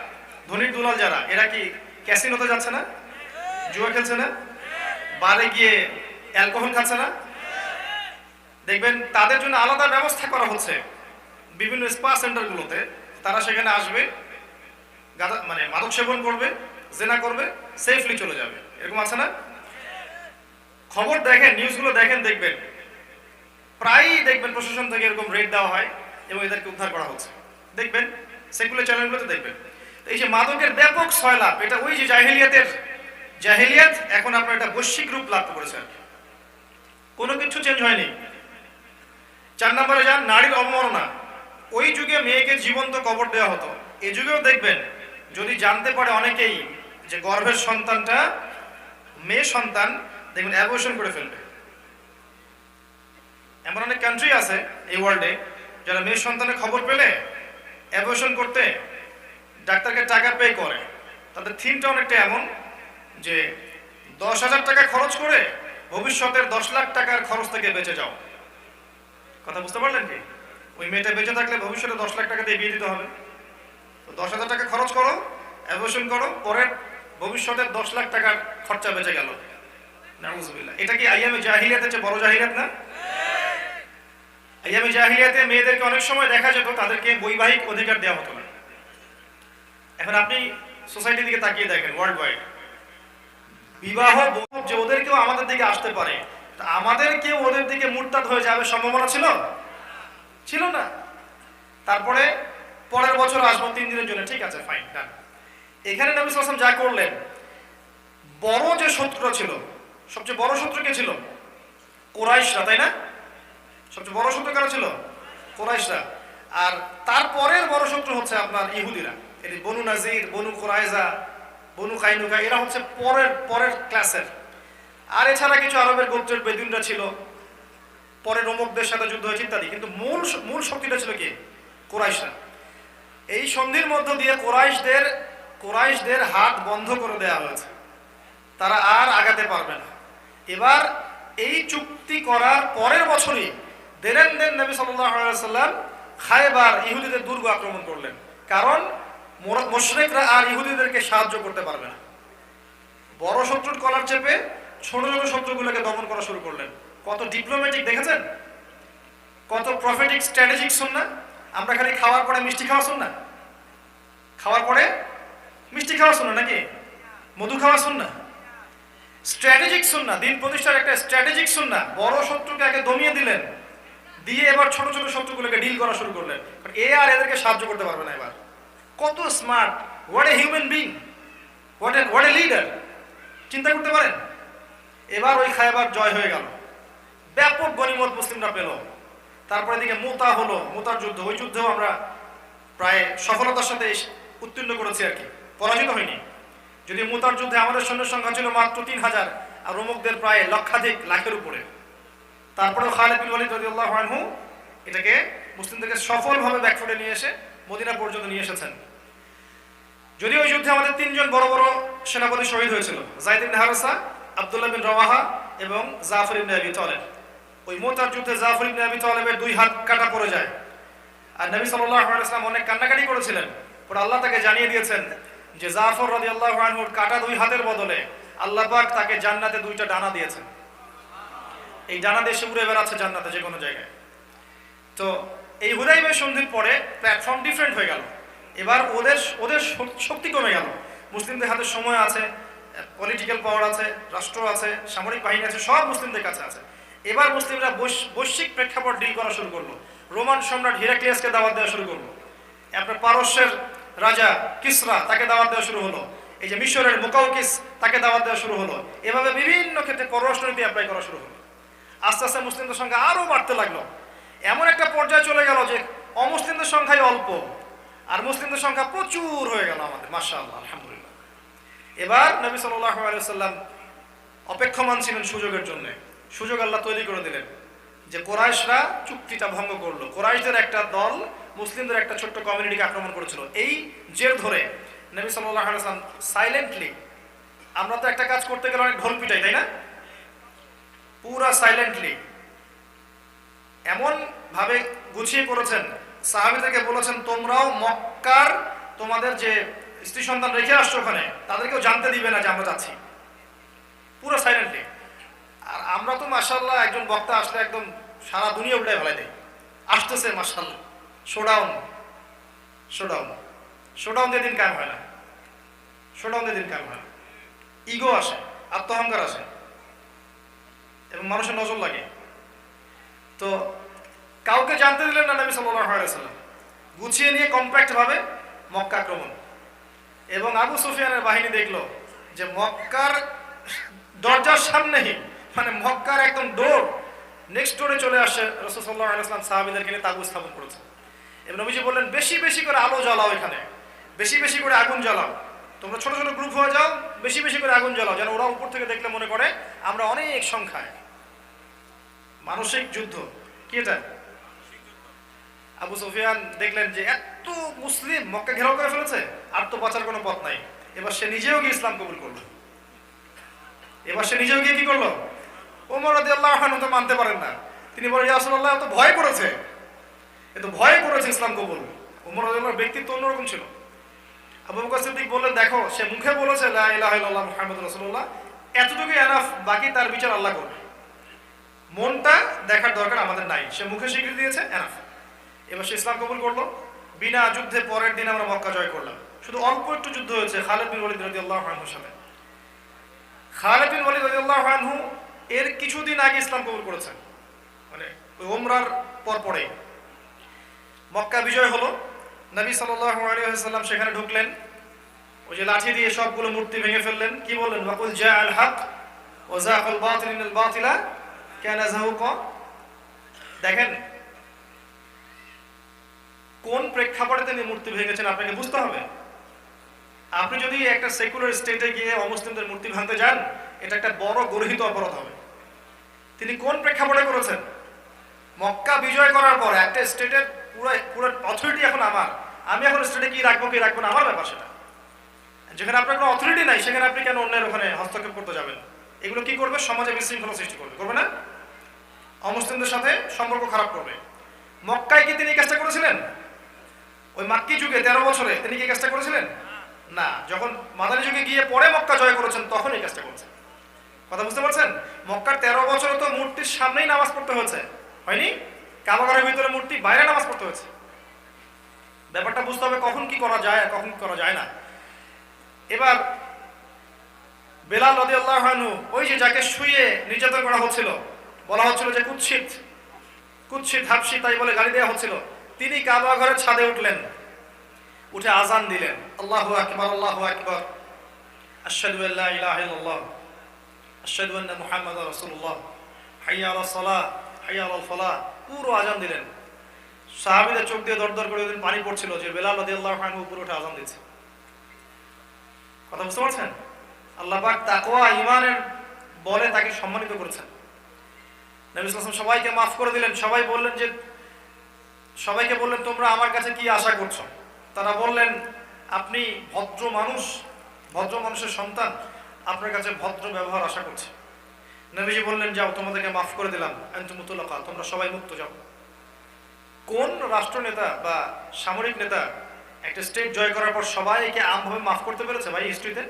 ধনীর দুলাল যারা, এরা কি ক্যাসিনোতে যাচ্ছে না, জুয়া খেলছে না, বারে গিয়ে অ্যালকোহল খাচ্ছে না? দেখবেন তাদের জন্য আলাদা ব্যবস্থা করা হচ্ছে বিভিন্ন স্পা সেন্টারগুলোতে। তারা সেখানে আসবে, মানে মাদক সেবন করবে, জেনা করবে, সেফলি চলে যাবে, এরকম আছে না? খবর দেখেন, নিউজগুলো দেখেন, দেখবেন প্রায়ই দেখবেন প্রশাসন থেকে এরকম রেড দেওয়া হয় এবং এদেরকে উদ্ধার করা হচ্ছে। দেখবেন সেকুলার চ্যানেলগুলোতে দেখবেন। এই যে মাদকের ব্যাপক সয়লাভ, এটা ওই যে জাহিলিয়াত এখন আপনার একটা বৈশ্বিক রূপ লাভ করেছে, কোনো কিছু চেঞ্জ হয়নি। 4 নম্বরে যান, নারীর অবমাননা। ওই যুগে মেয়েকে জীবন্ত কবর দেওয়া হতো, এই যুগেও দেখবেন যদি জানতে পারে অনেকেই যে গর্ভের সন্তানটা মেয়ে সন্তান, দেখবেন অ্যাবর্শন করে ফেলবে। এমন অনেক কান্ট্রি আছে এই ওয়ার্ল্ডে যারা মেয়ে সন্তানের খবর পেলে অ্যাবর্শন করতে ডাক্তারকে টাকা পে করে। তাদের থিমটা অনেকটা এমন যে 10,000 টাকা খরচ করে ভবিষ্যতের 10 লাখ টাকার খরচ থেকে বেঁচে যাও। কথা বুঝতে পারলেন কি? ওই মেয়েটা বেঁচে থাকলে ভবিষ্যতে 10 লাখ টাকা দিয়ে বিয়ে দিতে হবে, তো 10,000 টাকা খরচ করো, অ্যাবর্শন করো, পরে ভবিষ্যতের 10 লাখ টাকার খরচা বেঁচে গেল। নাউজুবিল্লাহ। এটা কি আইয়ামে জাহিলিয়াতের চেয়ে বড় জাহিলিয়াত না? আইয়ামে জাহিলিয়াতে মেয়েদেরকে অনেক সময় দেখা যেত তাদেরকে বৈবাহিক অধিকার দেওয়া হতো না। এখন আপনি সোসাইটির দিকে তাকিয়ে দেখেন, ওয়ার্ল্ড ওয়াইড বিবাহ যে ওদেরকেও আমাদের দিকে আসতে পারে, আমাদের কেউ ওদের দিকে মুরতাদ হয়ে যাবে সম্ভাবনা ছিল? ছিল না। তারপরে পরের বছর আসবো 3 দিনের জন্য, ঠিক আছে ফাইন ডান। এখানে নবী সাল্লাল্লাহু আলাইহি ওয়াসাল্লাম যা করলেন, বড় যে শত্রুরা ছিল, সবচেয়ে বড় শত্রু কে ছিল? কুরাইশরা, তাই না? সবচেয়ে বড় শত্রু কারা ছিল? কুরাইশরা। আর তারপরের বড় শত্রু হচ্ছে আপনার ইহুদিরা। এই বনু নাজির, বনু কুরাইজা, বনু কাইনুকা, এরা হচ্ছে পরের পরের ক্লাসের। আর এছাড়া কিছু আরবের গোত্রের বেদুইনরা ছিল, পরে রোমকদের সাথে যুদ্ধ হয়েছে ইত্যাদি। কিন্তু মূল শক্তিটা ছিল কি? কুরাইশরা। এই সন্ধির মধ্য দিয়ে কুরাইশদের হাত বন্ধ করে দেওয়া হয়েছে, তারা আর আগাতে পারবে না। এবার এই চুক্তি করার পরের বছরই দেন নবী সাল্লাল্লাহু আলাইহি ওয়াসাল্লাম খায়বার ইহুদিদের দুর্গ আক্রমণ করলেন, কারণ মুশরিকরা আর ইহুদিদেরকে সাহায্য করতে পারবে না। বড় শত্রুর কলার চেপে ছোট ছোট শত্রুগুলোকে দমন করা শুরু করলেন। কত ডিপ্লোম্যাটিক দেখেছেন, কত প্রফেটিক স্ট্র্যাটেজিক সুন্নাহ। আমরা খালি খাওয়ার পরে মিষ্টি খাওয়া সুন্নাহ, খাওয়ার পরে মিষ্টি খাওয়া সুন্নাহ নাকি মধু খাওয়া সুন্নাহ? স্ট্র্যাটেজিক সুন্নাহ, দিন প্রতিষ্ঠার একটা স্ট্র্যাটেজিক সুন্নাহ। বড় শত্রুকে আগে দমিয়ে দিলেন, দিয়ে এবার ছোট ছোট শত্রুগুলোকে ডিল করা শুরু করলেন, কারণ এ আর এদেরকে সাহায্য করতে পারবে না। এবার কত smart, what a human being, what a leader, চিন্তা করতে পারেন। এবার ওই খায়বার জয় হয়ে গেল, ব্যাপক গনিমত মুসলিমরা পেল। তারপরে এদিকে মুতা হলো, মুতার যুদ্ধ। ওই যুদ্ধেও আমরা প্রায় সফলতার সাথে উত্তীর্ণ করেছি আর কি, পরাজিত হয়নি। যদি মুতার যুদ্ধে আমাদের সৈন্যের সংখ্যা ছিল মাত্র 3000 আর রোমকদের প্রায় লাখের উপরে। তারপরেও খালিদ বিন ওয়ালিদ রাদিয়াল্লাহু আনহু এটাকে মুসলিমদেরকে সফলভাবে ব্যাকফুটে নিয়ে এসে মদিনা পর্যন্ত নিয়ে এসেছেন। যদিও ওই যুদ্ধে আমাদের 3 জন বড় বড় সেনাপতি শহীদ হয়েছিল, যায়েদ ইবনে হারেসা, আব্দুল্লাহ বিন রাওয়াহা এবং জাফর ইবনে আবি তালেব। ওই মুতার যুদ্ধে জাফর ইবনে আবি তালেবের 2 হাত কাটা পড়ে যায়, আর নবী সাল্লাল্লাহু আলাইহি ওয়াসাল্লাম অনেক কান্নাকাটি করেছিলেন। পরে আল্লাহ তাকে জানিয়ে দিয়েছেন যে জাফর রাদিয়াল্লাহু আনহুর কাটা 2 হাতের বদলে আল্লাহ পাক তাকে জান্নাতে 2টা ডানা দিয়েছেন। এই ডানা দিয়ে সে উড়ে বেড়াচ্ছে জান্নাতে যে কোনো জায়গায়। তো এই হুদাইবিয়া সন্ধির পরে প্ল্যাটফর্ম ডিফারেন্ট হয়ে গেল। এবার ওদের শক্তি কমে গেল। মুসলিমদের হাতে সময় আছে, পলিটিক্যাল পাওয়ার আছে, রাষ্ট্র আছে, সামরিক বাহিনী আছে, সব মুসলিমদের কাছে আছে। এবার মুসলিমরা বৈশ্বিক প্রেক্ষাপট ডিল করা শুরু করলো। রোমান সম্রাট হিরাক্লিয়াসকে দাওয়াত দেওয়া শুরু করলো। আপনার পারস্যের রাজা কিসরা, তাকে দাওয়াত দেওয়া শুরু হলো। এই যে মিশরের মুকাউকিস, তাকে দাওয়াত দেওয়া শুরু হলো। এভাবে বিভিন্ন ক্ষেত্রে পররাষ্ট্রনীতি অ্যাপ্লাই করা শুরু হলো। আস্তে আস্তে মুসলিমদের সংখ্যা আরও বাড়তে লাগলো। এমন একটা পর্যায়ে চলে গেল যে অমুসলিমদের সংখ্যাই অল্প আর মুসলিমদের সংখ্যা প্রচুর হয়ে গেল আমাদের, মাশাআল্লাহ, আলহামদুলিল্লাহ। এবার নবী সাল্লাল্লাহু আলাইহি ওয়াসাল্লাম অপেক্ষমান ছিলেন সুযোগের জন্য। সুযোগ আল্লাহ তৈরি করে দিলেন যে কুরাইশরা চুক্তিটা ভঙ্গ করলো। কুরাইশদের একটা দল মুসলিমদের একটা ছোট্ট কমিউনিটিকে আক্রমণ করেছিল। এই জের ধরে নবী সাল্লাল্লাহু আলাইহি ওয়াসাল্লাম সাইলেন্টলি, আমরা তো একটা কাজ করতে গেলে অনেক ঢোল পিটাই, তাই না? পুরা সাইলেন্টলি এমন ভাবে গুছিয়ে করেছেন, সাহাবীদেরকে বলেছেন তোমরাও মক্কার তোমাদের যে স্ত্রী সন্তান রেখে আসছো ওখানে তাদেরকেও জানতে দিবে না যে আমরা যাচ্ছি, পুরো সাইলেন্টলি। আর আমরা তো মাশাআল্লাহ একজন বক্তা আসলে একদম সারা দুনিয়া উল্টায় ফেলাই দেয়, আসতেছে মাশাআল্লাহ, শোডাউন দিয়ে দিন কায়েম হয় না, শোডাউন দিয়ে দিন কায়েম হয় না। ইগো আসে, আত্মহংকার আসে এবং মানুষের নজর লাগে। তো কাউকে জানতে দিলেন না নবী সাল্লাল্লাহু আলাইহি ওয়াসাল্লাম, গুছিয়ে নিয়ে কম্প্যাক্ট ভাবে মক্কা আক্রমণ। এবং আবু সুফিয়ানের বাহিনী দেখলো যে মক্কার দরজার সামনেই, মানে মক্কার একদম ডোর নেক্সট ডোরে চলে আসে রাসূল সাল্লাল্লাহু আলাইহি ওয়াসাল্লাম সাহাবীদেরকে নিয়ে তাবু স্থাপন করেছে। এবং নবীজি বললেন বেশি বেশি করে আলো জ্বালাও, এখানে বেশি বেশি করে আগুন জ্বালাও, তোমরা ছোট ছোট গ্রুপ হয়ে যাও, বেশি বেশি করে আগুন জ্বালাও, যেন ওরা উপর থেকে দেখলে মনে করে আমরা অনেক সংখ্যায়। মানসিক যুদ্ধ কি এটা? আবু সুফিয়ান দেখলেন যে এত মুসলিম মক্কা ঘেরাও করে ফেলেছে, আর তো বাঁচার কোনো পথ নাই। এবার সে নিজেও গিয়ে ইসলাম কবুল করলো। কি করলো? ওমর রাদিয়াল্লাহু আনহু তো মানতে পারেন না, তিনি বলেন ইয়া রাসূলুল্লাহ, এত ভয় করেছে ইসলাম কবুল। ওমর রাদিয়াল্লাহু ব্যক্তিত্ব অন্যরকম ছিল। আবু বকর সিদ্দিক বললেন দেখো, সে মুখে বলেছে লা ইলাহা ইল্লাল্লাহ মুহাম্মাদুর রাসূলুল্লাহ, এতটুকু এনাফ, বাকি তার বিচার আল্লাহ করবে। মনটা দেখার দরকার আমাদের নাই, সে মুখে স্বীকৃতি দিয়েছে, এনাফ। এবার সে ইসলাম কবুল করলো। বিনা যুদ্ধে পরের দিন আমরা মক্কা জয় করলাম। শুধু অল্প একটু যুদ্ধ হয়েছে খালিদ বিন ওয়ালিদ রাদিয়াল্লাহু আনহুর সাথে। খালিদ বিন ওয়ালিদ রাদিয়াল্লাহু আনহু এর কিছুদিন আগে ইসলাম কবুল করেছেন, মানে ওই উমরার পরে। মক্কা বিজয় হলো, নবী সাল্লাল্লাহু আলাইহি ওয়াসাল্লাম সেখানে ঢুকলেন, ওই যে লাঠি দিয়ে সবগুলো মূর্তি ভেঙে ফেললেন। কি বললেন? ওয়াকুল জাআল হক ওয়া যাকাল বাতিল ইন্নাল বাতিলা কানা যাহুকা। দেখেন কোন প্রেক্ষাপটে তিনি মূর্তি ভেঙেছেন আপনাকে বুঝতে হবে। আপনি যদি একটা সেকুলার স্টেটে গিয়ে অমুসলিমদের মূর্তি ভাঙতে যান, এটা একটা বড় গর্হিত অপরাধ হবে। তিনি কোন প্রেক্ষাপটে করেছেন? মক্কা বিজয় করার পর একটা স্টেটের পুরো অথরিটি এখন আমার, আমি এখন স্টেটে কি রাখবো কি রাখবো না আমার ব্যাপার সেটা। যেখানে আপনার কোনো অথরিটি নাই সেখানে আপনি কেন অন্যের ওখানে হস্তক্ষেপ করতে যাবেন? এগুলো কি করবে? সমাজে বিশৃঙ্খলা সৃষ্টি করবে, করবে না? অমুসলিমদের সাথে সম্পর্ক খারাপ করবে। মক্কায় কি তিনি এই কাজটা করেছিলেন? ওই মাক্কি যুগে 13 বছরে তিনি কি কাজটা করেছিলেন? না। যখন মাদানী যুগে গিয়ে পরে মক্কা জয় করেছেন তখন এই কাজটা করেছেন। কথা বুঝতে পারছেন? মক্কার 13 বছরে তো মূর্তির সামনেই নামাজ পড়তে হয়েছে, হয়নি? কাবাঘরের ভিতরে মূর্তি, বাইরে নামাজ পড়তে হয়েছে। ব্যাপারটা বুঝতে হবে কখন কি করা যায় আর কখন কি করা যায় না। এবার বেলাল রাদিয়াল্লাহু আনহু, ওই যে যাকে শুয়ে নির্যাতন করা হচ্ছিল, বলা হচ্ছিল যে কুৎসিত কুৎসিত হাবশি, তাই বলে গালি দেওয়া হচ্ছিল, তিনি কাবা ঘরের ছাদে উঠলেন, উঠে আজান দিলেন, আল্লাহু আকবার আল্লাহু আকবার, আশহাদু আল্লা ইলাহা ইল্লাল্লাহ আশহাদু আন্না মুহাম্মাদার রাসূলুল্লাহ, হাইয়া আলাস সালাহ হাইয়া আলাল ফালাহ, পুরো আজান দিলেন। সাহাবীদের চোখ দিয়ে দরদর করে ওদিন পানি পড়ছিল যে বেলাল রাদিয়াল্লাহু আনহু উপরে উঠে আজান দিচ্ছে। কথা বুঝতে পারছেন? আল্লাহ পাক তাকওয়া ঈমানের বলে তাকে সম্মানিত করেছেন। নবী সাল্লাল্লাহু আলাইহি ওয়াসাল্লাম সবাইকে মাফ করে দিলেন। সবাইকে বললেন তোমরা আমার কাছে কি আশা করছো? তারা বললেন আপনি ভদ্র মানুষের সন্তান, আপনার কাছে ভদ্র ব্যবহার আশা করছে। নবীজি বললেন যাও, তোমাদেরকে মাফ করে দিলাম, আনতুম মুতলাকা, তোমরা সবাই মুক্ত, যাও। কোন রাষ্ট্রনেতা বা সামরিক নেতা একটা স্টেট জয় করার পর সবাইকে আমভাবে মাফ করতে পেরেছে ভাই? হিস্ট্রিতে,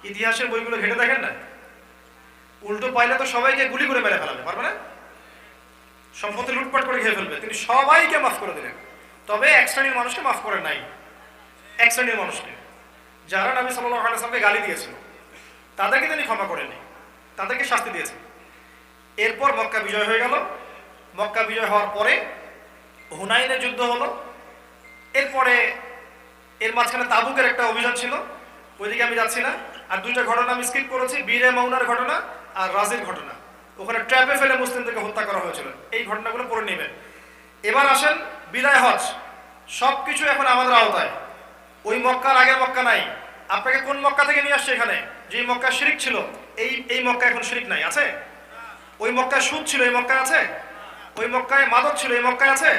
ইতিহাসের বইগুলো ঘেটে দেখেন না। উল্টো পাইলে তো সবাইকে গুলি করে মেরে ফেলাবে, পারবে না? সম্পত্তি লুটপাট করে খেয়ে ফেলবে। তিনি সবাইকে মাফ করে দিলেন। তবে এক শ্রেণীর মানুষকে মাফ করেন নাই। এক শ্রেণীর মানুষকে, যারা নবী সাল্লাল্লাহু আলাইহি ওয়াসাল্লামকে গালি দিয়েছিল, তাদেরকে তিনি ক্ষমা করেননি, তাদেরকে শাস্তি দিয়েছেন। এরপর মক্কা বিজয় হয়ে গেল। মক্কা বিজয় হওয়ার পরে হুনাইনের যুদ্ধ হলো। এরপরে এর মাঝখানে তাবুকের একটা অভিযান ছিল, ওইদিকে আমি যাচ্ছি না। আর দুইটা ঘটনা আমি স্কিপ করেছি, বীরে মাউনার ঘটনা আর রাজির ঘটনা। ওখানে ট্র্যাপে ফেলে মুসলিমদেরকে হত্যা করা হয়েছিল। এই ঘটনাগুলো পড়ে নেবেন। এবার আসেন বিদায় হজ। সবকিছু এখন আমাদের আওতায়। ওই মক্কার আগের মক্কা নাই। আপনাকে কোন মক্কা থেকে নিয়ে আসছে এখানে? যে মক্কা শিরিক ছিল, এই মক্কা এখন শিরিক নাই, আছে? ওই মক্কায় সুদ ছিল, এই মক্কায় আছে? ওই মক্কায় মাদক ছিল, এই মক্কায় আছে?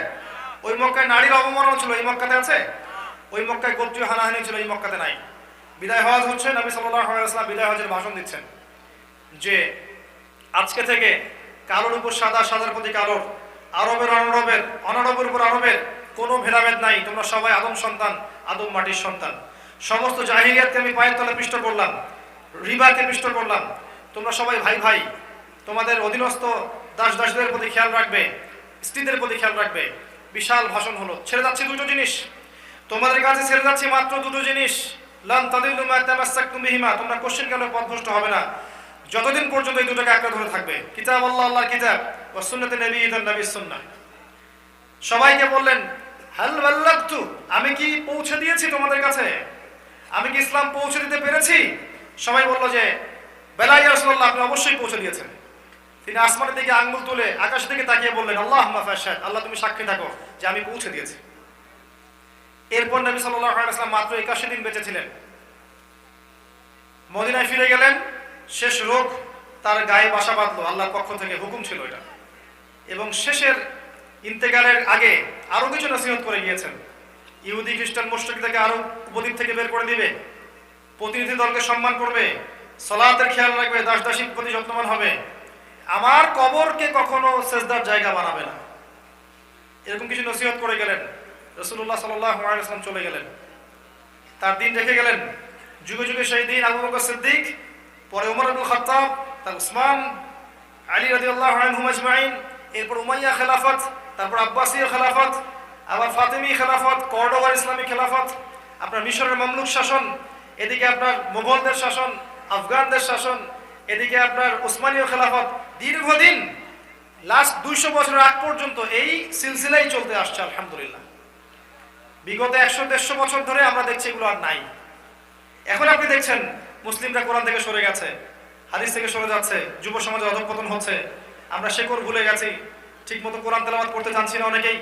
ওই মক্কায় নারীর অবমাননা ছিল, এই মক্কাতে আছে? ওই মক্কায় গোত্রীয় হানাহানি ছিল, এই মক্কাতে নাই। বিদায় হজ হচ্ছে, নবী সাল্লাল্লাহু আলাইহি ওয়াসাল্লাম বিদায় হজের ভাষণ দিচ্ছেন যে আজকে থেকে কালোর উপর সাদা, সাদার প্রতি কালোর, আরবের অনারবের উপর আরবের কোনো ভেদাভেদ নাই। তোমরা সবাই আদম সন্তান, আদম মাটির সন্তান। সমস্ত জাহিলিয়াতকে আমি পায়ের তলে পিষ্ট করলাম, রিবাকে পিষ্ট করলাম। তোমরা সবাই ভাই ভাই, তোমাদের অধীনস্থ দাসদের প্রতি খেয়াল রাখবে, স্ত্রীদের প্রতি খেয়াল রাখবে। বিশাল ভাষণ হলো। ছেড়ে যাচ্ছি দুটো জিনিস, তোমাদের কাছে ছেড়ে যাচ্ছি মাত্র দুটো জিনিস। লান তাদিল্লু মা তামাসসাকতুম বিহিমা, তোমরা কোশ্চেন কালে পথভ্রষ্ট হবে না যতদিন পর্যন্ত এই দুটোকে আঁকড়ে ধরে থাকবে। কিতাব আল্লাহ, আল্লাহর কিতাব, ওয়া সুন্নাতে নবীর সুন্নাহ। সবাইকে বললেন হাল বাল্লাগতু, আমি কি পৌঁছে দিয়েছি তোমাদের কাছে? আমি কি ইসলাম পৌঁছে দিতে পেরেছি? সবাই বলল যে বেলা ইয়া রাসূলুল্লাহ, আপনি অবশ্যই পৌঁছে দিয়েছেন। তিনি আসমানের দিকে আঙ্গুল তুলে আকাশের দিকে তাকিয়ে বললেন আল্লাহুম্মা ফাশহাদ, আল্লাহ তুমি সাক্ষী থাকো যে আমি পৌঁছে দিয়েছি। এরপর নবী সাল্লাল্লাহু আলাইহি ওয়াসাল্লাম মাত্র 81 দিন বেঁচে ছিলেন। মদিনায় ফিরে গেলেন। শেষ রোগ তার গায়ে বাসা বাঁধলো, আল্লাহর পক্ষ থেকে হুকুম ছিল এটা। এবং শেষের ইন্তেকালের আগে আরো কিছু নসিহত করে গিয়েছেন। ইহুদি খ্রিস্টান মুশরিকদেরকে আরো উপদ্বীপ থেকে বের করে দিবে, প্রতিনিধি দলকে সম্মান করবে, সালাতের খেয়াল রাখবে, দাস-দাসীর প্রতি যত্নবান হবে, আমার কবরকে কখনো সেজদার জায়গা বানাবে না। এরকম কিছু নসিহত করে গেলেন। রাসূলুল্লাহ সাল্লাল্লাহু আলাইহি ওয়াসাল্লাম চলে গেলেন, তার দিন রেখে গেলেন। যুগে যুগে সেই দিন আবু বকর সিদ্দিক, পরে ওমর ইবনে খাত্তাব, তার উসমান, আলী রাদিয়াল্লাহু আনহুম আজমাইন, এরপর উমাইয়া খেলাফত, তারপর আব্বাসীয় খেলাফত, আবার ফাতেমি খেলাফত, কর্ডোবার ইসলামী খেলাফত, আপনার মিশরের মামলুক শাসন, এদিকে আপনার মুঘলদের শাসন, আফগানদের শাসন, এদিকে আপনার উসমানীয় খেলাফত। দীর্ঘদিন লাস্ট 200 বছরের আগ পর্যন্ত এই সিলসিলাই চলতে আসছে আলহামদুলিল্লাহ। বিগত 100-150 বছর ধরে আমরা দেখছি এগুলো আর নাই। এখন আপনি দেখছেন মুসলিমরা কোরআন থেকে সরে গেছে, হাদিস থেকে সরে যাচ্ছে, যুব সমাজে অধঃপতন হচ্ছে, আমরা শেকড় ভুলে গেছি, ঠিকমতো কোরআন তেলাওয়াত করতে জানছি না অনেকেই,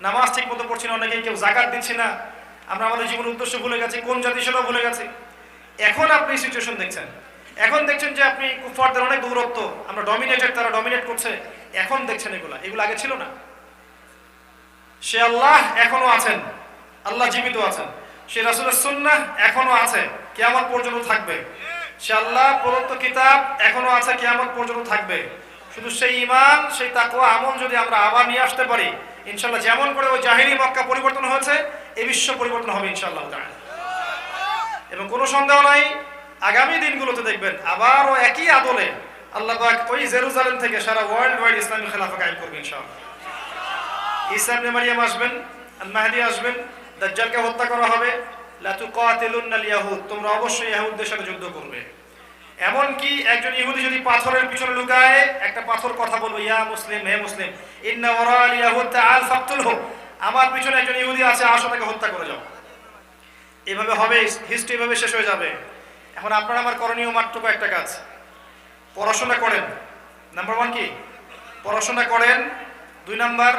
নামাজ ঠিকমতো পড়ছি না অনেকেই, কেউ জাকাত দিচ্ছি না, আমরা আমাদের জীবনের উদ্দেশ্য ভুলে গেছি, কোন জাতি সেটাও ভুলে গেছি। এখন আপনি সিচুয়েশন দেখছেন, এখন দেখছেন যে আপনি কুফারদের অনেক দূরত্ব, আমরা ডমিনেটেড, তারা ডমিনেট করছে। এখন দেখছেন এগুলো আগে ছিল না। সে আল্লাহ এখনো আছেন, আল্লাহ জীবিত আছেন, সে রাসূলের সুন্নাহ এখনো আছে, কিয়ামত পর্যন্ত থাকবে। সে আল্লাহ প্রদত্ত কিতাব এখনো আছে, কিয়ামত পর্যন্ত থাকবে। শুধু সেই ঈমান, সেই তাকওয়া আমল যদি আমরা আবার নিয়ে আসতে পারি, ইনশাআল্লাহ যেমন করে ওই জাহিলি মক্কা পরিবর্তন হয়েছে, এই বিশ্ব পরিবর্তন হবে ইনশাআল্লাহ তাআলা। এবং কোনো সন্দেহ নাই, আগামী দিনগুলোতে দেখবেন আবার ও একই আদলে আল্লাহ পাক ওই জেরুজালেম থেকে সারা ওয়ার্ল্ড ওয়াইড ইসলামী খেলাফা কায়েম করবে ইনশাআল্লাহ। ঈসা ইবনে মারইয়াম আসবেন, আল মাহদী আসবেন, দাজ্জালকে হত্যা করা হবে। লা তুকাতিলুনাল ইয়াহুদ, তোমরা অবশ্যই ইহুদদের সাথে যুদ্ধ করবে। এমন কি একজন ইহুদি যদি পাথরের পিছনে লুকায়, একটা পাথর কথা বলবে, ইয়া মুসলিম, হে মুসলিম, ইন্না ওয়ারাল ইয়াহুদ তাআল ফাকতুলহু, আমার পিছনে একজন ইহুদি আছে, আসো তাকে হত্যা করে যাও। এভাবে হবে, হিস্ট্রি এভাবে শেষ হয়ে যাবে। এখন আপনার আমার করণীয় মাত্র কয়েকটা কাজ। পড়াশোনা করেন, নাম্বার 1 কি? পড়াশোনা করেন। 2 নাম্বার,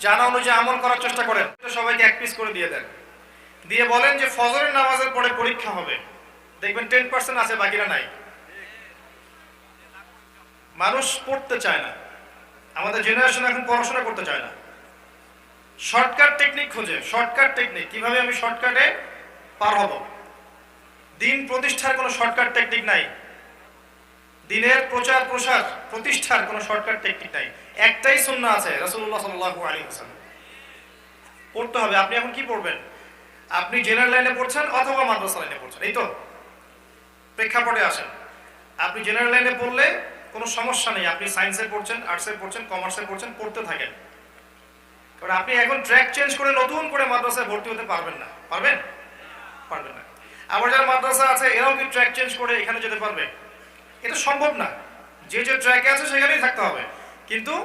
জানা অনুযায়ী আমল করার চেষ্টা করেন। সবাইকে এক পিস করে দিয়ে দেন, দিয়ে বলেন যে ফজরের নামাজের পরে পরীক্ষা হবে, দেখবেন 10% আছে, বাকিরা নাই। মানুষ পড়তে চায় না, আমাদের জেনারেশন এখন পড়াশোনা করতে চায় না, শর্টকাট টেকনিক খোঁজে। শর্টকাট টেকনিক, কিভাবে আমি শর্টকাটে পার হব। দিন প্রতিষ্ঠার কোনো শর্টকাট টেকনিক নাই, দিনের প্রচার প্রসার প্রতিষ্ঠার কোনো শর্টকাট টেকনিক নাই। একটাই সুন্নাহ আছে, রাসূলুল্লাহ সাল্লাল্লাহু আলাইহি ওয়াসাল্লাম। পড়তে হবে। আপনি এখন কি পড়বেন? আপনি জেনারেল লাইনে পড়ছেন অথবা মাদ্রাসা লাইনে পড়ছেন, এই তো প্রেক্ষাপটে আসেন। আপনি জেনারেল লাইনে পড়লে কোনো সমস্যা নেই, আপনি সায়েন্সে পড়ছেন, আর্টসে পড়ছেন, কমার্সে পড়ছেন, পড়তে থাকেন। কারণ আপনি এখন ট্র্যাক চেঞ্জ করে নতুন করে মাদ্রাসায় ভর্তি হতে পারবেন না। পারবেন? পারবেন না। আবার যারা মাদ্রাসা আছে এরাও কি ট্র্যাক চেঞ্জ করে এখানে যেতে পারবে? এটা সম্ভব না। যে যে ট্র্যাকে আছে সেখানেই থাকতে হবে। কিন্তু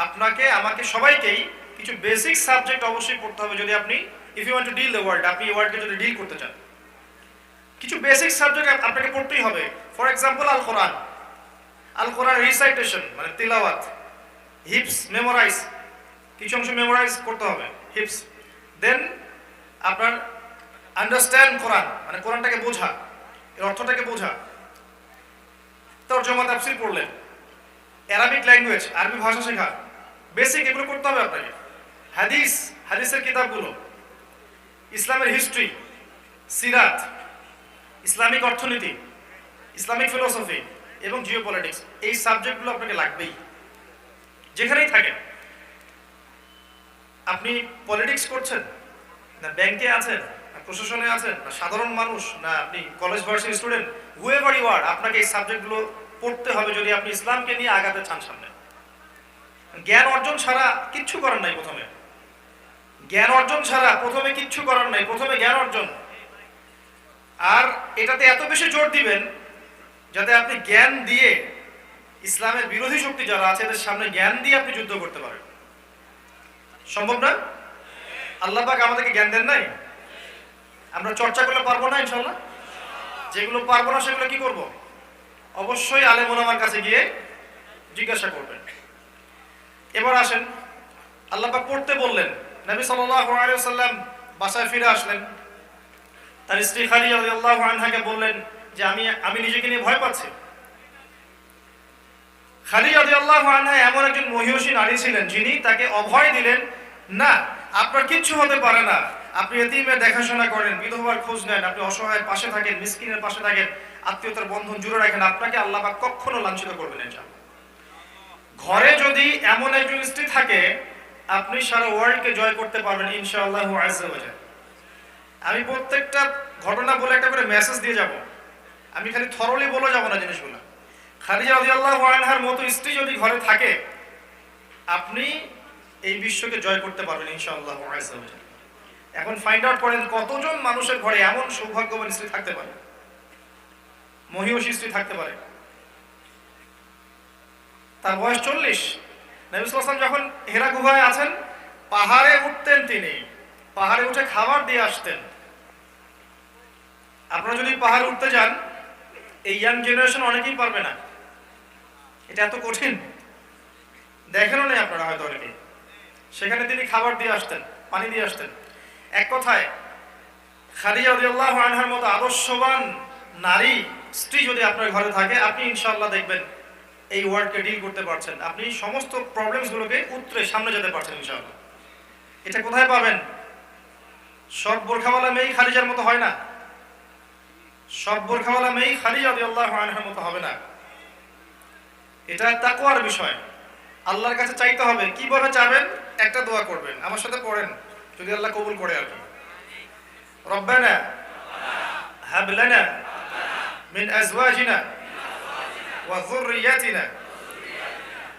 আপনাকে, আমাকে, সবাইকেই কিছু বেসিক সাবজেক্ট অবশ্যই পড়তে হবে যদি আপনি, if you want to deal the world, আপনি এই ওয়ার্ল্ডকে যদি ডিল করতে চান, কিছু বেসিক সাবজেক্ট আপনাকে পড়তেই হবে। For example Al Quran, Al Quran recitation মানে তিলাওয়াত, হিপস, মেমোরাইজ, কিছু অংশ মেমোরাইজ করতে হবে, হিপস। দেন আপনার আন্ডারস্ট্যান্ড কোরআন, মানে কোরআনটাকে বোঝা, এর অর্থটাকে বোঝা। তরজমা তাফসীর পড়লেন, অ্যারাবিক ল্যাঙ্গুয়েজ, আরবি ভাষা শেখা, বেসিক এগুলো করতে হবে আপনাকে। হাদিস, হাদিসের কিতাবগুলো, ইসলামের হিস্ট্রি, সিরাত, ইসলামিক অর্থনীতি, ইসলামিক ফিলোসফি এবং জিওপলিটিক্স, এই সাবজেক্টগুলো আপনাকে লাগবেই যেখানেই থাকেন। আপনি পলিটিক্স করছেন, না ব্যাংকে আছেন, না প্রশাসনে আছেন, না সাধারণ মানুষ, না আপনি college varsity student, whoever you are, আপনাকে এই সাবজেক্টগুলো পড়তে হবে যদি আপনি ইসলামকে নিয়ে আগাতে চান সামনে। জ্ঞান অর্জন ছাড়া কিচ্ছু করার নাই। প্রথমে জ্ঞান অর্জন ছাড়া প্রথমে কিচ্ছু করার নাই, প্রথমে জ্ঞান অর্জন। আর এটাতে এত বেশি জোর দিবেন যাতে আপনি জ্ঞান দিয়ে ইসলামের বিরোধী শক্তি যারা আছে এদের সামনে জ্ঞান দিয়ে আপনি যুদ্ধ করতে পারেন। সম্ভব না? আল্লাহ পাক আমাদেরকে জ্ঞান দেন নাই? আমরা চর্চা করলে পারবো না ইনশাআল্লাহ? যেগুলো পারবো না সেগুলো কি করব? অবশ্যই আলেম ওলামার কাছে গিয়ে জিজ্ঞাসা করবেন। এবার আসেন, আল্লাহ পাক পড়তে বললেন, নবী সাল্লাল্লাহু আলাইহি ওয়াসাল্লাম বাসায় ফিরে আসলেন, তার স্ত্রী খাদিজা রাদিয়াল্লাহু আনহাকে বললেন যে আমি নিজেকে নিয়ে ভয় পাচ্ছি। খাদিজা রাদিয়াল্লাহু আনহা এমন একজন মহিয়সী নারী ছিলেন যিনি তাকে অভয় দিলেন, না আপনার কিচ্ছু হতে পারে না, আপনি এতিমের দেখাশোনা করেন, বিধবার খোঁজ নেন, আপনি অসহায়ের পাশে থাকেন, মিসকিনের পাশে থাকেন, আত্মীয়তার বন্ধন জুড়ে রাখেন, আপনাকে আল্লাহ পাক কখনো লাঞ্ছিত করবেন না। ঘরে যদি এমন একজন স্ত্রী থাকে, আপনি সারা ওয়ার্ল্ডকে জয় করতে পারবেন ইনশাআল্লাহু আযজা ওয়া জাল। আমি প্রত্যেকটা ঘটনা বলে একটা করে মেসেজ দিয়ে যাব, আমি খালি থরলি বলে যাব না জিনিসগুলো। খাদিজা রাদিয়াল্লাহু আনহার মতো স্ত্রী যদি ঘরে থাকে, আপনি এই বিশ্বকে জয় করতে পারবেন ইনশাআল্লাহু আযজা ওয়া জাল। এখন ফাইন্ড আউট করেন কতজন মানুষের ঘরে এমন সৌভাগ্যবান স্ত্রী থাকতে পারে, মহিয়সী স্ত্রী থাকতে পারে। তার বয়স 40, নবী সাল্লাল্লাহু আলাইহি ওয়াসাল্লাম যখন হিরা গুহায় আছেন, পাহাড়ে উঠতেন, তিনি পাহাড়ে উঠে খাবার দিয়ে আসতেন। আপনারা যদি পাহাড়ে উঠতে যান, এই ইয়াং জেনারেশন অনেকেই পারবে না, এটা এত কঠিন, দেখেনও নেই আপনারা হয়তো অনেকে। সেখানে তিনি খাবার দিয়ে আসতেন, পানি দিয়ে আসতেন। এক কথায় খাদিজা রাদিয়াল্লাহু আনহার মতো আদর্শবান নারী স্ত্রী যদি আপনার ঘরে থাকে, আপনি ইনশাআল্লাহ দেখবেন এই ওয়ার্ল্ডকে ডিল করতে পারছেন, আপনি সমস্ত প্রবলেমসগুলোকে উতরে সামনে যেতে পারছেন ইনশাআল্লাহ। এটা কোথায় পাবেন? সব বোরখাওয়ালা মেয়ে খাদিজার মতো হয় না, সব বোরখাওয়ালা মেয়ে খাদিজা রাদিয়াল্লাহু আনহার মতো হবে না। এটা তাকওয়ার বিষয়, আল্লাহর কাছে চাইতে হবে। কিভাবে চাবেন? একটা দোয়া করবেন, আমার সাথে পড়েন যদি আল্লাহ কবুল করে আর কি। রব্বানা হাব লানা মিন আজওয়াজিনা ওয়া যুররিয়াতিনা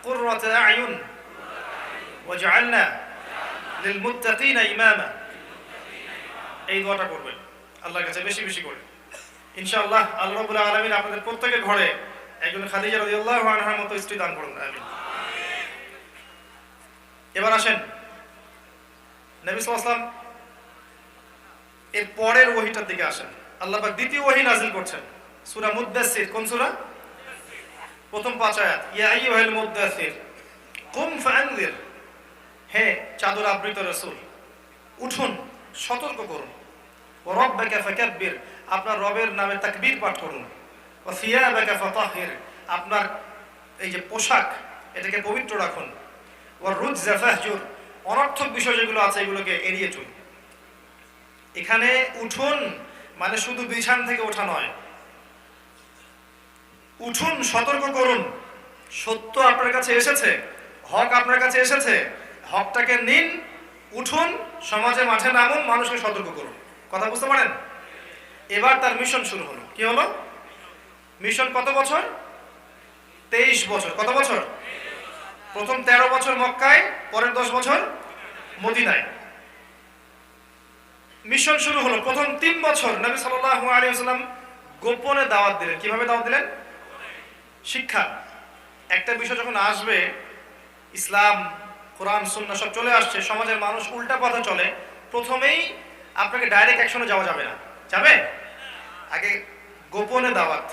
কুররাতা আ'য়ুন ওয়াজআলনা লিল মুত্তাকিনা ইমামা। এই দোয়াটা করবেন আল্লাহর কাছে বেশি বেশি করে। ইনশাআল্লাহ আল্লাহ রাব্বুল আলামিন আপনাদের প্রত্যেকের ঘরে একজন খাদিজা রাদিয়াল্লাহু আনহার মতো স্ত্রী দান করুন, আমিন। এবার আসেন নবী সাল্লাল্লাহু আলাইহি ওয়াসাল্লাম এর পরের ওহীটার দিকে আসেন। আল্লাহ পাক দ্বিতীয় ওহী নাযিল করছেন সূরা মুদ্দাসসির। কোন সূরা? প্রথম 5 আয়াত, ইয়া আইয়ুহাল মুদ্দাসসির কুম ফাআনযির। হে চাদর আবৃত রাসূল, উঠুন, সতর্ক করুন। ওয়া রাব্বাকা ফাকাব্বির, আপনার রবের নামে তাকবীর পাঠ করুন। ওয়া সিয়াবাকা ফাতাহহির, আপনার এই যে পোশাক এটাকে পবিত্র রাখুন। ওয়া রুজজা ফাহজুর, অনর্থক বিষয় যেগুলো আছে এগুলোকে এড়িয়ে চলুন। এখানে উঠুন মানে শুধু বিছান থেকে ওঠা নয়, উঠুন, সতর্ক করুন। সত্য আপনার কাছে এসেছে, হক আপনার কাছে এসেছে, হকটাকে নিন, উঠুন, সমাজে মাঠে নামুন, মানুষকে সতর্ক করুন। কথা বুঝতে পারেন? এবার তার মিশন শুরু হলো। কি হলো মিশন? কত বছর? 23 বছর। কত বছর? প্রথম 13 বছর মক্কায়, পরের 10 বছর মদিনায়। মিশন শুরু হলো। প্রথম 3 বছর নবী সাল্লাল্লাহু আলাইহি ওয়াসাল্লাম গোপনে দাওয়াত দিলেন। কিভাবে দাওয়াত দিলেন? শিক্ষা। একটা বিষয় যখন আসবে, ইসলাম, কোরআন, সুন্নাহ সব চলে আসছে, সমাজের মানুষ উল্টা পথে চলে, প্রথমেই আপনাকে ডাইরেক্ট অ্যাকশনে যাওয়া যাবে না। যাবে? আগে গোপনে দাওয়াত,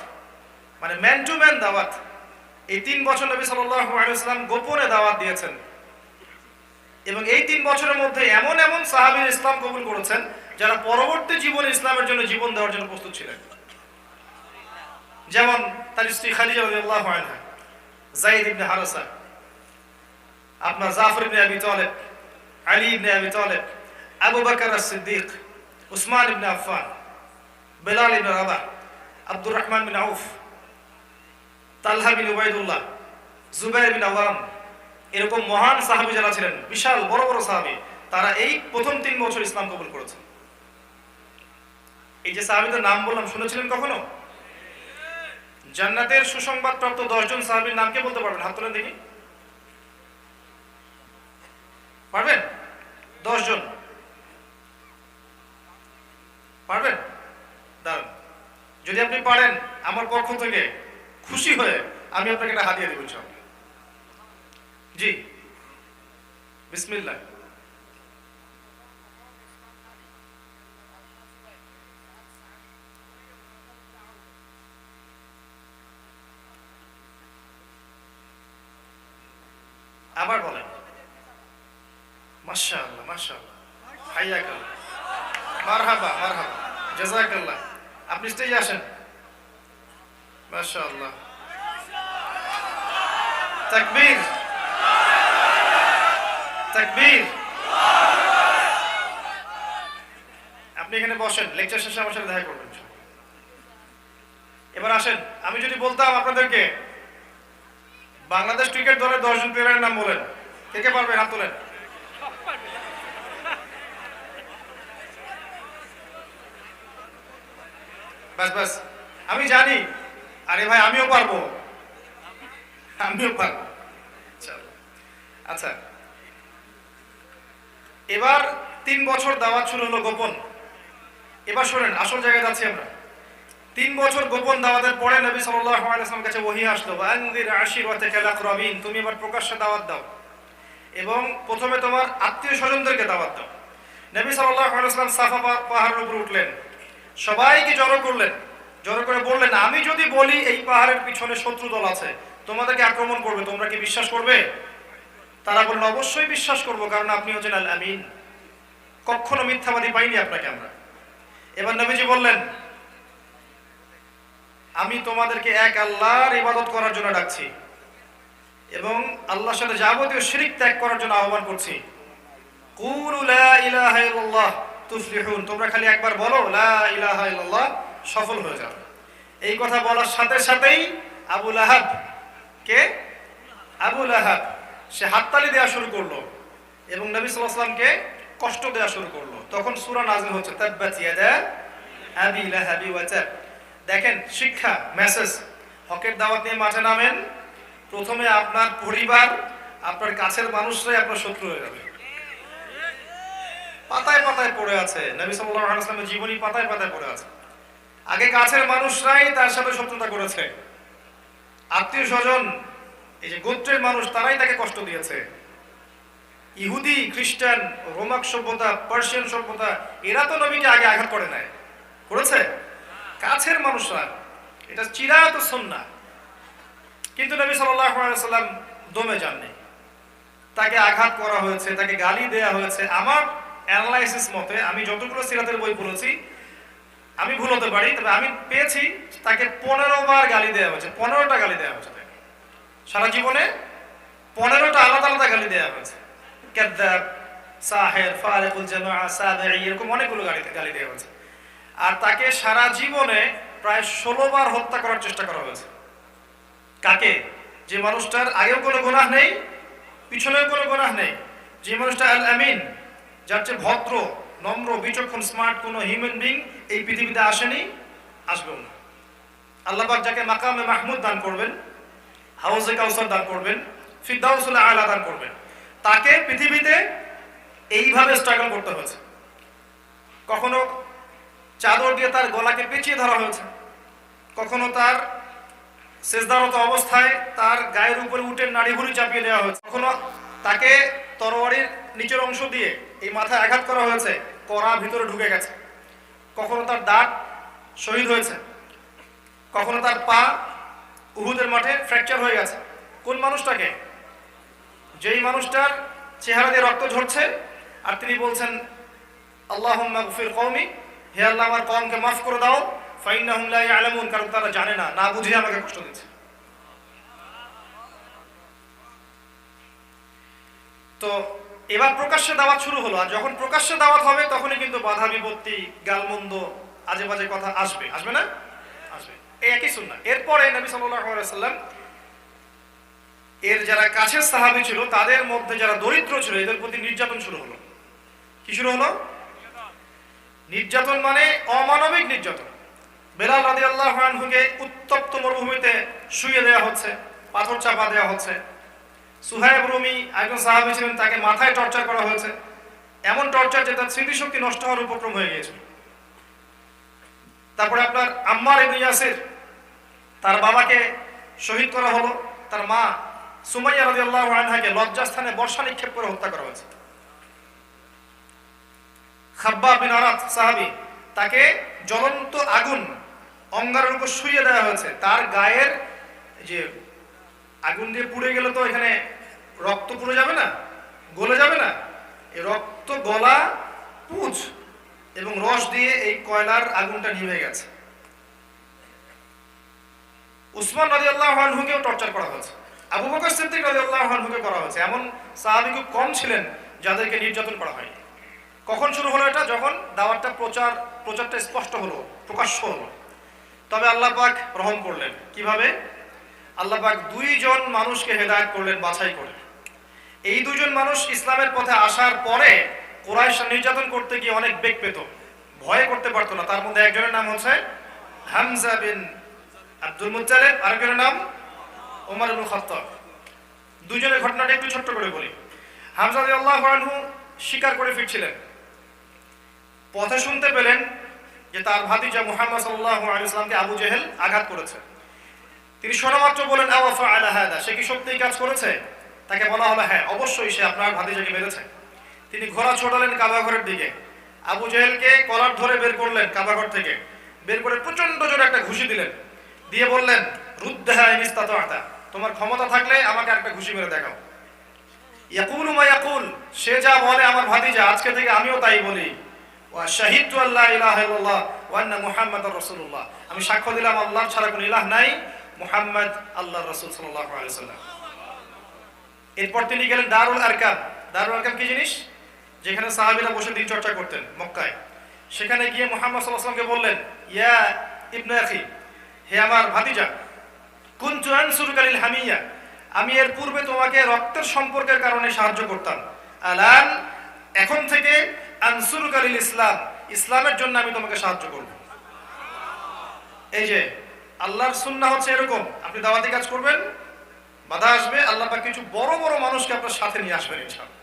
মানে ম্যান টু ম্যান দাওয়াত। এই 3 বছর নবী সাল্লাল্লাহু আলাইহি ওয়াসাল্লাম গোপনে দাওয়াত দিয়েছেন, এবং এই 3 বছরের মধ্যে এমন এমন সাহাবীরা ইসলাম কবুল করেছেন যারা পরবর্তী জীবনে ইসলামের জন্য জীবন দেওয়ার জন্য প্রস্তুত ছিলেন। যেমন তার স্ত্রী খাদিজা রাদিয়াল্লাহু আনহা, যায়েদ ইবনে হারেসা, আপনার জাফর ইবনে আবি তালেব, আলী ইবনে আবি তালেব, আবু বকর as-সিদ্দিক, উসমান ইবনে আফফান, বেলাল ইবনে রাবাহ, আব্দুর রহমান বিন আউফ, তালহা বিন উবাইদুল্লাহ, জুবাইর বিন আওয়াম, এরকম মহান সাহাবী যারা ছিলেন, বিশাল বড় বড় সাহাবী, তারা এই প্রথম 3 বছর ইসলাম কবুল করেছেন। এই যে সাহাবীদের নাম বললাম, শুনেছিলেন কখনো? জান্নাতের সুসংবাদ প্রাপ্ত 10 জন সাহাবীর নাম কে বলতে পারবেন? হাত তোলেন দেখি। পারবেন? 10 জন পারবেন? দাঁড়ান, যদি আপনি পারেন আমার পক্ষ থেকে খুশি হয়ে আমি আপনাকে একটা হাদিয়া দেব ইনশাআল্লাহ। জি, বিসমিল্লাহ। আবার বলেন। মাশাআল্লাহ, মাশাআল্লাহ, হাইয়াকাল্লাহ, মারহাবা, মারহাবা, জাযাকাল্লাহ। আপনি স্টেজে আসেন। মাশাআল্লাহ, তাকবীর, তাকবীর। আপনি এখানে বসেন, লেকচার শেষে আমার সাথে দেখা করবেন। এবার আসেন, আমি যদি বলতাম আপনাদেরকে বাংলাদেশ ক্রিকেট দলের 10 জন প্লেয়ারের নাম বলেন, কে কে পারবেন? হাত তোলেন। বাস বাস, আমি জানি। আরে ভাই, আমিও পারবো, আমিও পারবো। আচ্ছা, এবার 3 বছর দাওয়াত শুরু হলো গোপন। এবার শোনেন, আসল জায়গায় যাচ্ছি আমরা। 3 বছর গোপন দাওয়াতের পরে নবী সাল্লাল্লাহু আলাইহি ওয়াসাল্লামের কাছে ওহী আসলো, আনযির আশিরাতাকাল আকরাবিন, তুমি এবার প্রকাশ্যে দাওয়াত দাও। এবং প্রথমে তোমার আত্মীয় স্বজনদেরকে দাওয়াত দাও। নবী সাল্লাল্লাহু আলাইহি ওয়াসাল্লাম সাফা পাহাড়ের উপর উঠলেন, সবাইকে জড়ো করলেন, জড়ো করে বললেন, আমি যদি বলি এই পাহাড়ের পিছনে শত্রু দল আছে, তোমাদেরকে আক্রমণ করবে, তোমরা কি বিশ্বাস করবে? তারা বললেন, অবশ্যই বিশ্বাস করবো, কারণ আপনি হচ্ছেন আল আমিন, কখনো মিথ্যাবাদী পাইনি আপনাকে আমরা। এবার নবীজি বললেন, আমি তোমাদেরকে এক আল্লাহর ইবাদত করার জন্য ডাকছি এবং আল্লাহর সাথে যাবতীয় শিরক ত্যাগ করার জন্য আহ্বান করছি। কুলু লা ইলাহা ইল্লাল্লাহ তুফলিহুন, তোমরা খালি একবার বলো লা ইলাহা ইল্লাল্লাহ, সফল হয়ে যাবে। এই কথা বলার সাথে সাথেই আবু লাহাব, কে? আবু লাহাব, সে হাততালি দেওয়া শুরু করলো এবং নবী সাল্লাল্লাহু আলাইহি ওয়াসাল্লামকে কষ্ট দেওয়া শুরু করলো। তখন সূরা নাযিল হচ্ছে, তাব্বাত ইয়াদা আবি লাহাবি ওয়া তাব। দেখেন শিক্ষা, মেসেজ। হকের দাওয়াত নিয়ে মাঠে নামেন, প্রথমে আপনার পরিবার, আপনার কাছের মানুষরাই আপনার শত্রু হয়ে যাবে। পাতায় পাতায় পড়ে আছে, নবী সাল্লাল্লাহু আলাইহি ওয়াসাল্লামের জীবনী পাতায় পাতায় পড়ে আছে। আগে কাছের মানুষরাই তার সাথে শত্রুতা করেছে, আত্মীয় স্বজন, এই যে গোত্রের মানুষ, তারাই তাকে কষ্ট দিয়েছে। ইহুদি, খ্রিস্টান, রোমান সভ্যতা, পার্সিয়ান সভ্যতা, এরা তো নবীকে আগে আঘাত করে নাই, করেছে কাছের মানুষরা। এটা চিরায়ত সুন্নাহ। কিন্তু নবী সাল্লাল্লাহু আলাইহি ওয়াসাল্লাম দমে যাননি, তাকে আঘাত করা হয়েছে, তাকে গালি দেয়া হয়েছে। আমার অ্যানালাইসিস মতে, আমি যতগুলো সিরাতের বই পড়েছি, আমি ভুল হতে পারি, তবে আমি পেয়েছি তাকে 15 বার গালি দেওয়া হয়েছে, 15টা গালি দেওয়া হয়েছে। সারা জীবনে 15টা আলাদা আলাদা গালি দেওয়া হয়েছে। কাযযাব, সাহির, ফারিকুল জামাআ, সাবিঈ, এরকম অনেকগুলো গালি দেওয়া হয়েছে। আর তাকে সারা জীবনে প্রায় 16 বার হত্যা করার চেষ্টা করা হয়েছে। কাকে? যে মানুষটার আগেও কোনো গুনাহ নেই, পিছনেও কোনো গুনাহ নেই, যে মানুষটা আল আমিন, যার চেয়ে ভদ্র, নম্র, বিচক্ষণ, স্মার্ট কোনো হিউম্যান বিং এই পৃথিবীতে আসেনি, আসবেও না। আল্লাহ পাক যাকে মাকামে মাহমুদ দান করবেন, হাউজে কাউসার দান করবেন, ফিরদাউসুল আলা দান করবেন, তাকে পৃথিবীতে এইভাবে স্ট্রাগল করতে হয়েছে। কখনো চাদর দিয়ে তার গলাকে পেঁচিয়ে ধরা হয়েছে, কখনো তার সেজদারত অবস্থায় তার গায়ের উপরে উটের নাড়িভুড়ি চাপিয়ে দেওয়া হয়েছে, কখনো তাকে তরবারির নিচের অংশ দিয়ে এই মাথায় আঘাত করা হয়েছে, কড়া ভিতরে ঢুকে গেছে, কখনো তার দাঁত শহীদ হয়েছে, কখনো তার পা উহুদের মাঠে ফ্র্যাকচার হয়ে গেছে। কোন মানুষটাকে? যেই মানুষটার চেহারা দিয়ে রক্ত ঝরছে আর তিনি বলছেন, আল্লাহুম্মা গফির কওমি, হে আল্লাহ আমার কওমকে মাফ করে দাও, ফাইন্নাহুম লা ইয়ালামুন, কারণ তারা জানে না, না বুঝে আমাকে কষ্ট দিচ্ছে। তো এবার প্রকাশ্যে দাওয়াত শুরু হলো, আর যখন প্রকাশ্যে দাওয়াত হবে তখনই কিন্তু বাধা বিপত্তি, গালমন্দ, আজে বাজে কথা আসবে, আসবে না? আসবে। এই একই সুন্নাহ। এরপরে নবী সাল্লাল্লাহু আলাইহি ওয়াসাল্লাম এর যারা কাছের সাহাবী ছিল, তাদের মধ্যে যারা দরিদ্র ছিল, এদের প্রতি নির্যাতন শুরু হলো। কি শুরু হলো? নির্যাতন মানে অমানবিক নির্যাতন। বেলাল রাদিয়াল্লাহু আনহুকে উত্তপ্ত মরুভূমিতে শুইয়ে দেওয়া হচ্ছে, পাথর চাপা দেওয়া হচ্ছে। সুহাইব রুমি একজন সাহাবী ছিলেন, তাকে মাথায় টর্চার করা হয়েছে, এমন টর্চার যে তার স্মৃতিশক্তি নষ্ট হওয়ার উপক্রম হয়ে গিয়েছিল। তারপরে আপনার আম্মার ইবনে ইয়াসির, তার বাবাকে শহীদ করা হলো, তার মা সুমাইয়া রাদিয়াল্লাহু আনহাকে লজ্জাস্থানে বর্ষা নিক্ষেপ করে হত্যা করা হয়েছে। খাব্বাব বিন আরাত সাহাবী, তাকে জ্বলন্ত আগুন অঙ্গারের উপর শুইয়ে দেওয়া হয়েছে, তার গায়ের যে আগুন দিয়ে পুড়ে গেলে তো এখানে রক্ত পুড়ে যাবে না, গলে যাবে না, এই রক্ত গলা পুঁজ এবং রস দিয়ে এই কয়লার আগুনটা নিভে গেছে। উসমান রাদিয়াল্লাহু আনহুকেও টর্চার করা হয়েছে, আবু বকর সিদ্দিক রাদিয়াল্লাহু আনহুকে করা হয়েছে। এমন সাহাবী খুব কম ছিলেন যাদেরকে নির্যাতন করা হয়নি। কখন শুরু হলো এটা? যখন দাওয়াতটা প্রচারটা স্পষ্ট হলো, প্রকাশ্য হলো। তবে আল্লাহ পাক রহম করলেন। কিভাবে? আল্লাহ পাক দুইজন মানুষকে হেদায়েত করলেন বাছাই করে। এই দুজন মানুষ ইসলামের পথে আসার পরে কুরাইশ নির্যাতন করতে গিয়ে অনেক বেগ পেত, ভয় করতে পারতো না। তার মধ্যে একজনের নাম হচ্ছে হামজা বিন আব্দুল মুত্তালিব, আরেকজনের নাম ওমর ইবনে খাত্তাব। দুজনের ঘটনাটা একটু ছোট্ট করে বলি। হামজা রাদিয়াল্লাহু আনহু শিকার করে ফিরছিলেন, পথে শুনতে পেলেন যে তার ভাতিজা মুহাম্মদ সাল্লাল্লাহু আলাইহি ওয়াসাল্লামকে আবু জেহেল আঘাত করেছে। তিনি শোনা মাত্র বলেন, আওয়া ফাআলা হাদা, সে কি সত্যিই কাজ করেছে? তাকে বলা হলো হ্যাঁ অবশ্যই সে আপনার ভাতিজাকে মেরেছে। তিনি ঘোড়া ছোটালেন কাবাঘরের দিকে, আবু জেহেলকে কলার ধরে বের করলেন কাবাঘর থেকে, বের করে প্রচন্ড জোরে একটা ঘুষি দিলেন, দিয়ে বললেন রুদ্দাহা ইন ইসতাতা'তা, তোমার ক্ষমতা থাকলে আমাকে একটা ঘুষি মেরে দেখাও। ইয়াকুলু মা ইয়াকুল, সে যা বলে আমার ভাতিজা আজকে থেকে আমিও তাই বলি। ওয়া শাহিদতু আল্লা ইলাহা ইল্লাল্লাহ ওয়া আন্না মুহাম্মাদার রাসূলুল্লাহ, আমি সাক্ষ্য দিলাম আল্লাহ ছাড়া কোনো ইলাহ নাই, মুহাম্মদ আল্লাহর রাসূল সাল্লাল্লাহু আলাইহি ওয়াসাল্লাম। এরপর তিনি গেলেন দারুল আরকাম। দারুল আরকাম কি জিনিস? যেখানে সাহাবীরা বসে দিন চর্চা করতেন মক্কায়। সেখানে গিয়ে মুহাম্মদ সাল্লাল্লাহু আলাইহি ওয়াসাল্লামকে বললেন, ইয়া ইবনে আখি, হে আমার ভাতিজা, কুনতু আনসুরুকা লিল হামিয়া, আমি এর পূর্বে তোমাকে রক্তের সম্পর্কের কারণে সাহায্য করতাম, আলান এখন থেকে আনসুরুকা লিল ইসলাম, ইসলামের জন্য আমি তোমাকে সাহায্য করব। এই যে আল্লাহর সুন্নাহ হচ্ছে এরকম, আপনি দাওয়াতি কাজ করবেন, বাধা আসবে, আল্লাহ পাক কিছু বড় বড় মানুষকে আপনার সাথে নিয়ে আসবেন ইনশাআল্লাহ।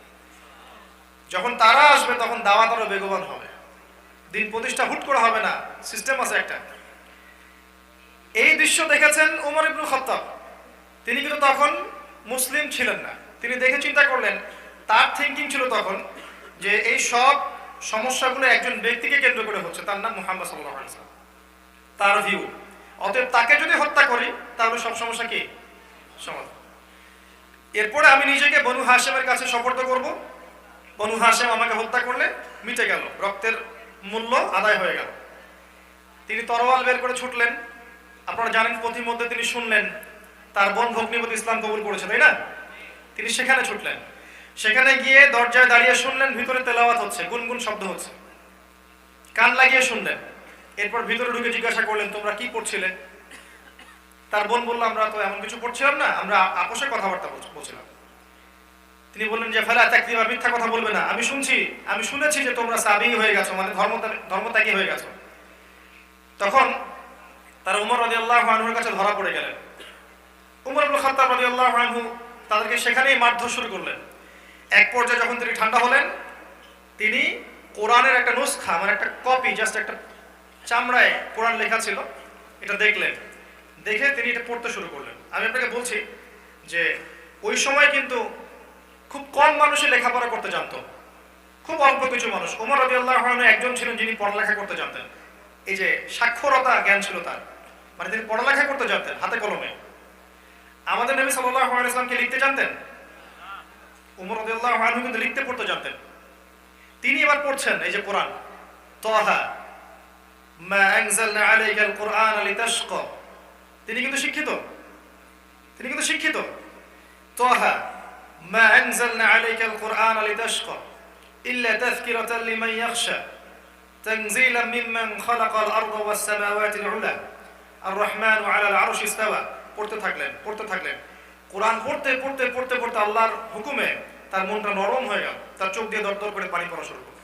যখন তারা আসবে তখন দাওয়াত আরো বেগবান হবে, দিন প্রতিষ্ঠা হুট করে হবে না, সিস্টেম আছে একটা। এই দৃশ্য দেখেছেন ওমর ইবনে খাত্তাব। তিনি কিন্তু তখন মুসলিম ছিলেন না। তিনি দেখে চিন্তা করলেন, তার থিঙ্কিং ছিল তখন যে এই সব সমস্যাগুলো একজন ব্যক্তিকে কেন্দ্র করে হচ্ছে, তার নাম মুহাম্মদ সাল্লাল্লাহু আলাইহি ওয়াসাল্লাম, তার ভিউ। অতএব তাকে যদি হত্যা করি তাহলে সব সমস্যা কি সমাধান। এরপরে আমি নিজেকে বনু হাশেমের কাছে সুপর্দ করব, বনু হাশেম আমাকে হত্যা করলে মিটে গেল, রক্তের মূল্য আদায় হয়ে গেল। তিনি তরোয়াল বের করে ছুটলেন। আপনারা জানেন প্রতিমধ্যে তিনি শুনলেন তার বোন ভগ্নিপতি ইসলাম কবুল করেছে, তাই না? তিনি সেখানে ছুটলেন। সেখানে গিয়ে দরজায় দাঁড়িয়ে শুনলেন ভিতরে তেলাওয়াত হচ্ছে, গুনগুন শব্দ হচ্ছে, কান লাগিয়ে শুনলেন। এরপর ভিতরে ঢুকে জিজ্ঞাসা করলেন, তোমরা কি পড়ছিলে? তার বোন বলল, আমরা তো এমন কিছু পড়ছিলাম না, আমরা আপোষে কথাবার্তা বলছিলাম। তিনি বললেন যে ফালা তাকদিবা, মিথ্যা কথা বলবে না, আমি শুনেছি যে তোমরা সাবী হয়ে গেছো, মানে ধর্মত্যাগী হয়ে গেছো। তখন তারা উমর রাদিয়াল্লাহু আনহুর কাছে ধরা পড়ে গেলেন। উমর ইবনে খাত্তাব রাদিয়াল্লাহু আনহু তাদেরকে সেখানেই মারধর শুরু করলেন। এক পর্যায়ে যখন তিনি ঠান্ডা হলেন, তিনি কোরআনের একটা নুসখা, মানে একটা কপি, জাস্ট একটা চামড়ায় কোরআন লেখা ছিল, এটা দেখলেন। দেখে তিনি এটা পড়তে শুরু করলেন। আমি আপনাকে বলছি যে ওই সময় কিন্তু খুব কম মানুষই লেখাপড়া করতে জানতো, খুব অল্প কিছু মানুষ। ওমর রাদিয়াল্লাহু আনহু একজন ছিলেন যিনি পড়ালেখা করতে জানতেন। এই যে সাক্ষরতা জ্ঞান ছিল তার, মানে তিনি পড়ালেখা করতে জানতেন হাতে কলমে। আমাদের নবী সাল্লাল্লাহু আলাইহি ওয়াসাল্লাম কি লিখতে জানতেন? ওমর রাদিয়াল্লাহু আনহু কিন্তু লিখতে পড়তে জানতেন। তিনি এবার পড়ছেন এই যে কোরআন, তাহা মা আনজালনা আলাইকাল কুরআন লিতাশকা, তিনি কিন্তু শিক্ষিত। তাহা মা আনজালনা আলাইকাল কুরআন লিতাশকা ইল্লা তাযকিরাতান লিমান ইয়াখশা তানজিলাম মিম্মান খালাকাল আরদা ওয়াস সামাওয়াতিল উলা আর রহমানু আলাল আরশি ইস্তাওয়া। পড়তে থাকলেন। কোরআন পড়তে আল্লাহর হুকুমে তার মনটা নরম হয়ে গেল, তার চোখ দিয়ে দরদর করে পানি পড়া শুরু করল।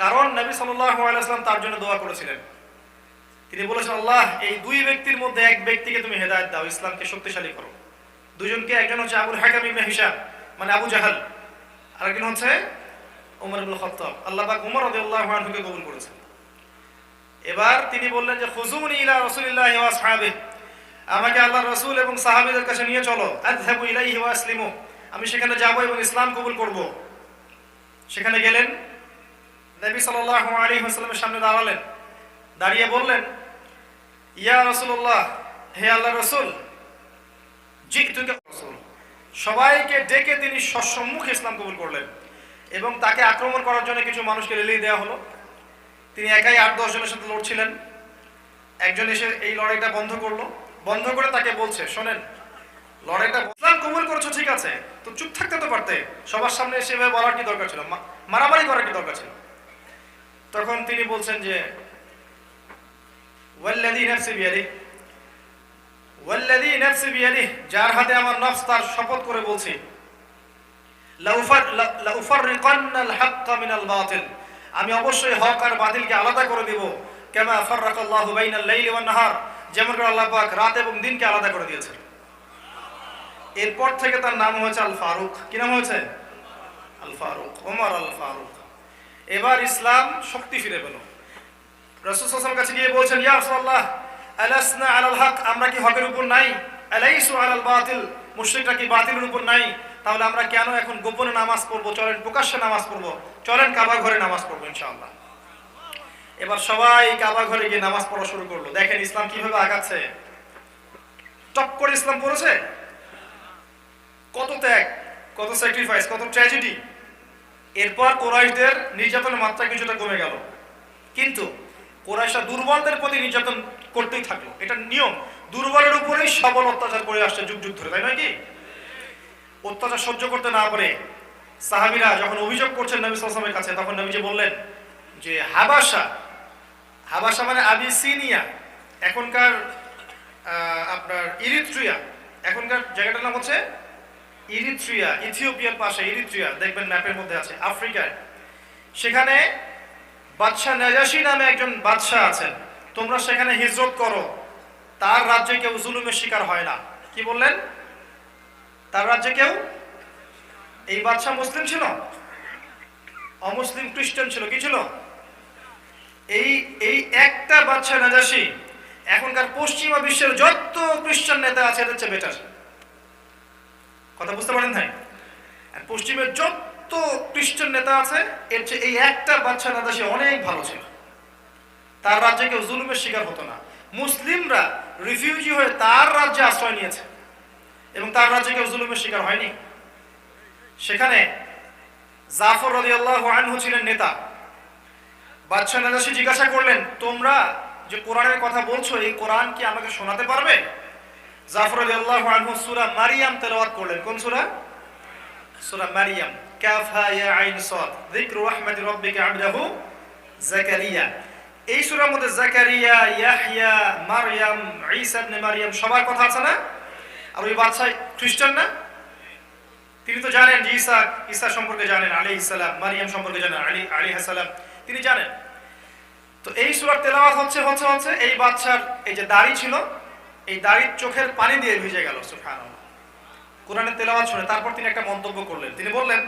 কারণ নবী সাল্লাল্লাহু আলাইহি ওয়াসাল্লাম তার জন্য দোয়া করেছিলেন। তিনি বলেছেন, আল্লাহ এই দুই ব্যক্তির মধ্যে এক ব্যক্তিকে তুমি হেদায়েত দাও, ইসলামকে শক্তিশালী করো। দুজনকে, একজন হচ্ছে আবুল হাকাম ইবনে হিশাম মানে আবু জাহাল, আর একজন হচ্ছে ওমর ইবনে খাত্তাব। আল্লাহ পাক ওমর রাদিয়াল্লাহু আনহুকে কবুল করেছেন। এবার তিনি বললেন যে খুজুনি ইলা রাসূলিল্লাহি ওয়া আসহাবিহি, আমাকে আল্লাহর রাসূল এবং সাহাবীদের কাছে নিয়ে চলো। আযহাবু ইলাইহি ওয়া আসলিমু, আমি সেখানে যাব এবং ইসলাম কবুল করব। সেখানে গেলেন, নবী সাল্লাল্লাহু আলাইহি ওয়াসাল্লামের সামনে দাঁড়ালেন, দাঁড়িয়ে বললেন, ইয়া রাসূলুল্লাহ, হে আল্লাহর রাসূল, জিতুকা রাসূল। সবাইকে ডেকে তিনি সসম্মুখে ইসলাম কবুল করলেন এবং তাকে আক্রমণ করার জন্য কিছু মানুষকে রিলিয়ে দেওয়া হলো। তিনি একাই 8-10 জনের সাথে লড়ছিলেন। একজন এসে এই লড়াইটা বন্ধ করে তাকে বলছে, শোনেন, লড়াইটা ইসলাম কবুল করেছো ঠিক আছে, তো চুপ থাকতে তো পারতে, সবার সামনে এসে বলার কি দরকার ছিল, মারামারি করার কি দরকার ছিল? তখন তিনি বলছেন যে ওয়াল্লাযী নাফসি বিয়াদিহি, যার হাতে আমার নফস, তার শপথ করে বলছি, লাউফাররিকান্নাল হাক্কা মিনাল বাতিল, আমি অবশ্যই হক আর বাতিলকে আলাদা করে দেব। কামা ফাররাকাল্লাহু বাইনাল লাইলি ওয়ান নাহার, যেমন করে আল্লাহ পাক রাত এবং দিনকে আলাদা করে দিয়েছেন। এরপর থেকে তার নাম হয়েছে আল ফারুক। কি নাম হয়েছে? আল ফারুক, ওমর আল ফারুক। এবার ইসলাম শক্তি ফিরে পেল। রাসূল সাল্লাল্লাহু আলাইহি ওয়াসাল্লাম কাছে গিয়ে বলছেন, ইয়া রাসূলুল্লাহ, আলাসনা আলাল হক, আমরা কি হকের উপর নাই? আলাইসু আলাল বাতিল, মুশরিকরা কি বাতিলের উপর নাই? তাহলে আমরা কেন এখন গোপনে নামাজ পড়বো? চলেন প্রকাশ্যে নামাজ পড়বো, চলেন কাবা ঘরে নামাজ পড়বো ইনশাআল্লাহ। এবার সবাই কাবা ঘরে গিয়ে নামাজ পড়া শুরু করলো। দেখেন ইসলাম কিভাবে আগাচ্ছে। টপ করে ইসলাম পড়েছে। কত ত্যাগ, কত স্যাক্রিফাইস, কত ট্র্যাজেডি। এরপর কুরাইশদের নির্যাতনের মাত্রা কিছুটা কমে গেল, কিন্তু কুরাইশরা দুর্বলদের প্রতি নির্যাতন করতেই থাকলো। এটা নিয়ম, দুর্বলের উপরেই সবল অত্যাচার করে আসছে যুগ যুগ ধরে, তাই নয় কি? অত্যাচার সহ্য করতে না পারে সাহাবীরা যখন অভিযোগ করছেন নবী সাল্লাল্লাহু আলাইহি ওয়াসাল্লামের কাছে, তখন নবীজি বললেন যে হাবাসা, হাবাসা মানে আবিসিনিয়া, এখনকার আপনার ইরিত্রিয়া, এখনকার জায়গাটার নাম হচ্ছে ইরিত্রিয়া, ইথিওপিয়ার পাশে ইরিত্রিয়া, দেখবেন ম্যাপের মধ্যে আছে, আফ্রিকায়। সেখানে বাদশাহ নাজাশী নামে একজন বাদশাহ আছেন, তোমরা সেখানে হিজরত করো, তার রাজ্যে কেউ জুলুমের শিকার হয় না। কি বললেন? তার রাজ্যে কেউ, এই বাদশাহ মুসলিম ছিল, অমুসলিম খ্রিস্টান ছিল, কি ছিল? এই একটা বাদশাহ নাজাশী এখনকার পশ্চিমা বিশ্বের যত খ্রিস্টান নেতা আছে এদের চেয়ে বেটার। কথা বুঝতে পারেন ভাই? পশ্চিমের যত খ্রিস্টান নেতা আছে এর চেয়ে এই একটা বাদশাহ নাজাশী অনেক ভালো ছিল। তার রাজ্যে কেউ জুলুমের শিকার হতো না। মুসলিমরা রিফিউজি হয়ে তার রাজ্যে আশ্রয় নিয়েছে এবং তার রাজ্যে কেউ জুলুমের শিকার হয়নি। সেখানে জাফর রাদিয়াল্লাহু আনহু ছিলেন নেতা। বাদশাহ নাজাশী জিজ্ঞাসা করলেন, তোমরা যে কোরআনের কথা বলছো, এই কোরআন কি আমাকে শোনাতে পারবে? জাফর রাদিয়াল্লাহু আনহু সূরা মারিয়াম তেলাওয়াত করলেন। কোন সূরা? সূরা মারিয়াম। কাফ হা ইয়া আইন সাদ, যিকরু রাহমাতি রাব্বিকা আবদাহু যাকারিয়া। এই সূরার মধ্যে যাকারিয়া, ইয়াহইয়া, মারইয়াম, ঈসা ইবনে মারইয়াম সবার কথা আছে না? আর ওই বাদশা খ্রিস্টান না? তিনি তো জানেন যে ঈসা সম্পর্কে জানেন আলাইহিস সালাম, মারইয়াম সম্পর্কে জানেন আলাইহিস সালাম, তিনি জানেন। তো এই সূরার তেলাওয়াত হচ্ছে এই বাদশার এই যে দাড়ি ছিল, এই দাড়ির চোখের পানি দিয়ে ভিজে গেল। সুবহানাল্লাহ। কোরআনের তেলাওয়াত শুনে তারপর তিনি একটা মন্তব্য করলেন। তিনি বললেন,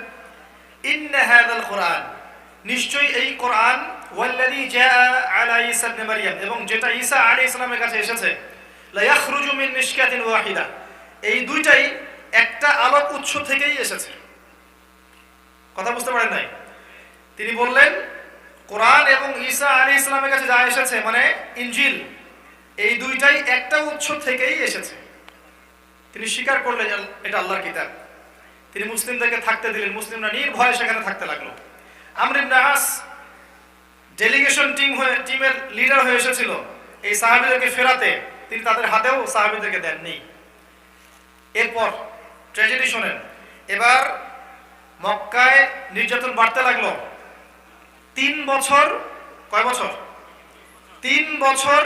ইন্না হাযাল কুরআন, নিশ্চয়ই এই কোরআন, ওয়াল্লাযী জাআ আলা ঈসা ইবনে মারইয়াম, এবং যেটা ঈসা আলাইহিস সালামের কাছে এসেছে, লা ইয়াখরুজু মিন মিশকাতিন ওয়াহিদা, এই দুইটাই একটা আলোক উৎস থেকেই এসেছে। কথা বুঝতে পারেন নাই? তিনি বললেন কোরআন এবং ঈসা আলাইহিস সালামের কাছে যা এসেছে মানে ইনজিল, এই দুইটাই একটা উৎস থেকেই এসেছে। তিনি স্বীকার করলেন এটা আল্লাহর কিতাব। তিনি মুসলিমদেরকে থাকতে দিলেন, মুসলিমরা নির্ভয়ে সেখানে থাকতে লাগলো। আমর ইবনে আস ডেলিগেশন টিমের লিডার হয়ে এসেছিল এই সাহাবীদেরকে ফেরাতে, তিনি তাদের হাতেও সাহাবীদেরকে দেননি। এরপর ট্র্যাজেডি শোনেন। এবার মক্কায় নির্যাতন বাড়তে লাগলো। 3 বছর, কয় বছর? 3 বছর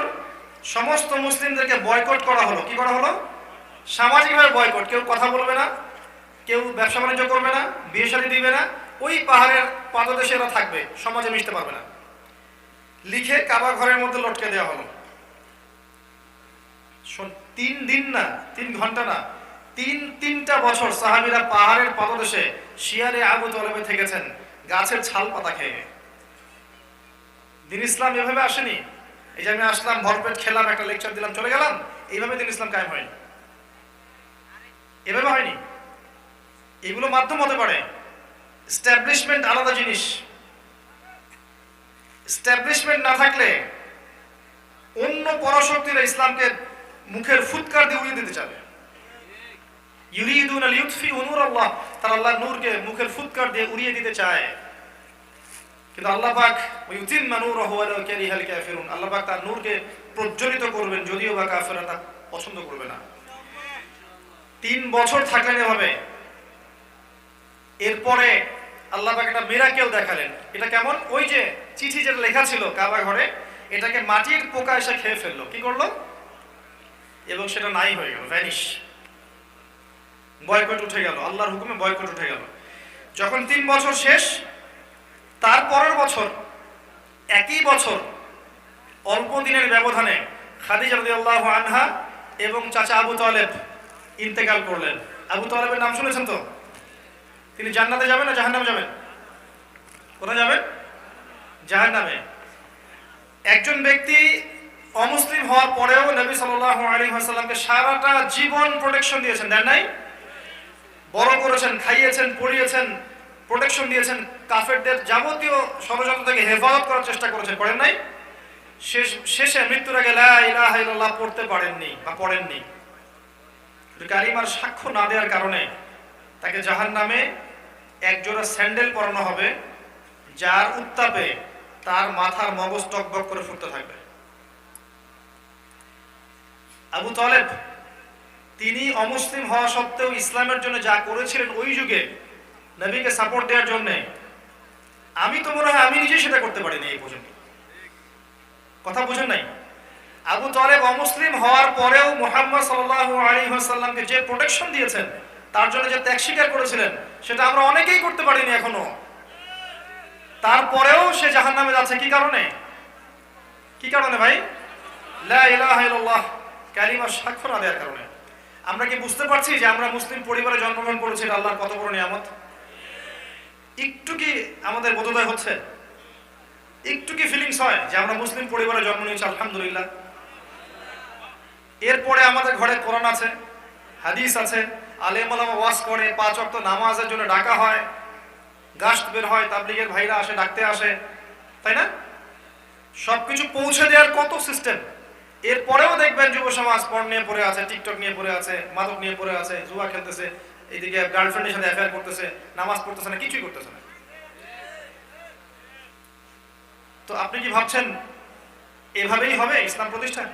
সমস্ত মুসলিমদেরকে বয়কট করা হলো। কি করা হলো? সামাজিকভাবে বয়কট। কেউ কথা বলবে না, কেউ ব্যবসা বাণিজ্য করবে না, বিয়ে শাদী দিবে না, ওই পাহাড়ের পাদদেশে এরা থাকবে, সমাজে মিশতে পারবে না, লিখে কাবা ঘরের মধ্যে লটকে দেওয়া হলো। 3 দিন না, 3 ঘন্টা না, 3টা বছর সাহাবীরা পাহাড়ের পাদদেশে শিয়ারে আবু তলেবে থেকেছেন, গাছের ছাল পাতা খেয়ে। দিন ইসলাম এভাবে আসেনি। এই যে আমি আসলাম, ভরপেট খেলাম, একটা লেকচার দিলাম, চলে গেলাম, এইভাবে দিন ইসলাম কায়েম হয়নি। এভাবে হয়নি। এগুলো মাধ্যম হতে পারে। এস্টাবলিশমেন্ট আলাদা জিনিস। এস্টাবলিশমেন্ট না থাকলে অন্য পরাশক্তিরা ইসলামকে মুখের ফুৎকার দিয়ে উড়িয়ে দিতে চাবে। ইউরিদুনা লিউতফিউ নূরাল্লাহ, তারা আল্লাহর নূরকে মুখের ফুৎকার দিয়ে উড়িয়ে দিতে চায়। কিন্তু আল্লাহ পাক ওয়ায়ুতিম্মা নূরাহু ওয়ালাউ কারিহাল কাফিরুন, আল্লাহ পাক তার নূরকে প্রজ্বলিত করবেন যদিও বা কাফেররা তা পছন্দ করবে না। 3 বছর থাকলেন এভাবে। এরপরে আল্লাহ পাক একটা মিরাকেল দেখালেন। এটা কেমন? ওই যে চিঠি যেটা লেখা ছিল কাবা ঘরে, এটাকে মাটির পোকা এসে খেয়ে ফেললো। কি করলো? এবং সেটা নাই হয়ে গেল, ভ্যানিশ। বয়কট উঠে গেল, আল্লাহর হুকুমে বয়কট উঠে গেল। যখন 3 বছর শেষ, তার পরের বছর, একই বছর, অল্প দিনের ব্যবধানে খাদিজা রাদিয়াল্লাহু আনহা এবং চাচা আবু তালেব ইন্তেকাল করলেন। আবু তালেবের নাম শুনেছেন তো? তিনি জান্নাতে যাবেন না জাহান্নামে যাবেন? কোথায় যাবেন? জাহান্নামে। একজন ব্যক্তি অমুসলিম হওয়ার পরেও নবী সাল্লাল্লাহু আলাইহি ওয়াসাল্লামকে সারাটা জীবন প্রোটেকশন দিয়েছেন, দেন নাই? বড় করেছেন, খাইয়েছেন, পড়িয়েছেন, প্রোটেকশন দিয়েছেন, কাফেরদের যাবতীয় ষড়যন্ত্র থেকে হেফাজত করার চেষ্টা করেছেন, করেন নাই? শেষে মৃত্যুর আগে লা ইলাহা ইল্লাল্লাহ পড়তে পারেননি বা পড়েননি। কালিমার সাক্ষ্য না দেওয়ার কারণে তাকে জাহান্নামে একজোড়া স্যান্ডেল পরানো হবে, যার উত্তাপে তার মাথার মগজ টকবক করে ফুটতে থাকবে। আবু তালেব তিনি অমুসলিম হওয়া সত্ত্বেও ইসলামের জন্য যা করেছিলেন ওই যুগে নবীকে সাপোর্ট দেওয়ার জন্য, আমি তো মনে হয় আমি নিজেই সেটা করতে পারিনি এই পর্যন্ত। কথা বুঝেন নাই? আবু তালেব অমুসলিম হওয়ার পরেও মুহাম্মদ সাল্লাল্লাহু আলাইহি ওয়াসাল্লামকে যে প্রোটেকশন দিয়েছেন, তার জন্য যে ত্যাগ স্বীকার করেছিলেন, সেটা আমরা অনেকেই করতে পারিনি এখনো। তারপরেও সে জাহান্নামে যাচ্ছে কি কারণে? কি কারণে ভাই? লা ইলাহা ইল্লাল্লাহ কালিমার সাক্ষ্য না দেওয়ার কারণে। আমরা কি বুঝতে পারছি যে আমরা মুসলিম পরিবারে জন্মগ্রহণ করেছি, আল্লাহর কত বড় নিয়ামত? একটু কি আমাদের বোধোদয় হচ্ছে? একটু কি ফিলিংস হয় যে আমরা মুসলিম পরিবারে জন্ম নিয়েছি? আলহামদুলিল্লাহ। এরপরে আমাদের ঘরে কোরআন আছে, হাদিস আছে, আলেম ওলামা ওয়াজ করে, 5 ওয়াক্ত নামাজের জন্য ডাকা হয়, গাস্ট বের হয়, তাবলীগের ভাইরা আসে, ডাকতে আসে, তাই না? সবকিছু পৌঁছে দেওয়ার কত সিস্টেম। এরপরেও দেখবেন যুব সমাজ পর্ন নিয়ে পড়ে আছে, টিকটক নিয়ে পড়ে আছে, মাদক নিয়ে পড়ে আছে, জুয়া খেলতেছে, এইদিকে গার্লফ্রেন্ডের সাথে অ্যাফেয়ার করতেছে, নামাজ পড়তেছে না, কিছুই করতেছে না। তো আপনি কি ভাবছেন এভাবেই হবে ইসলাম প্রতিষ্ঠা?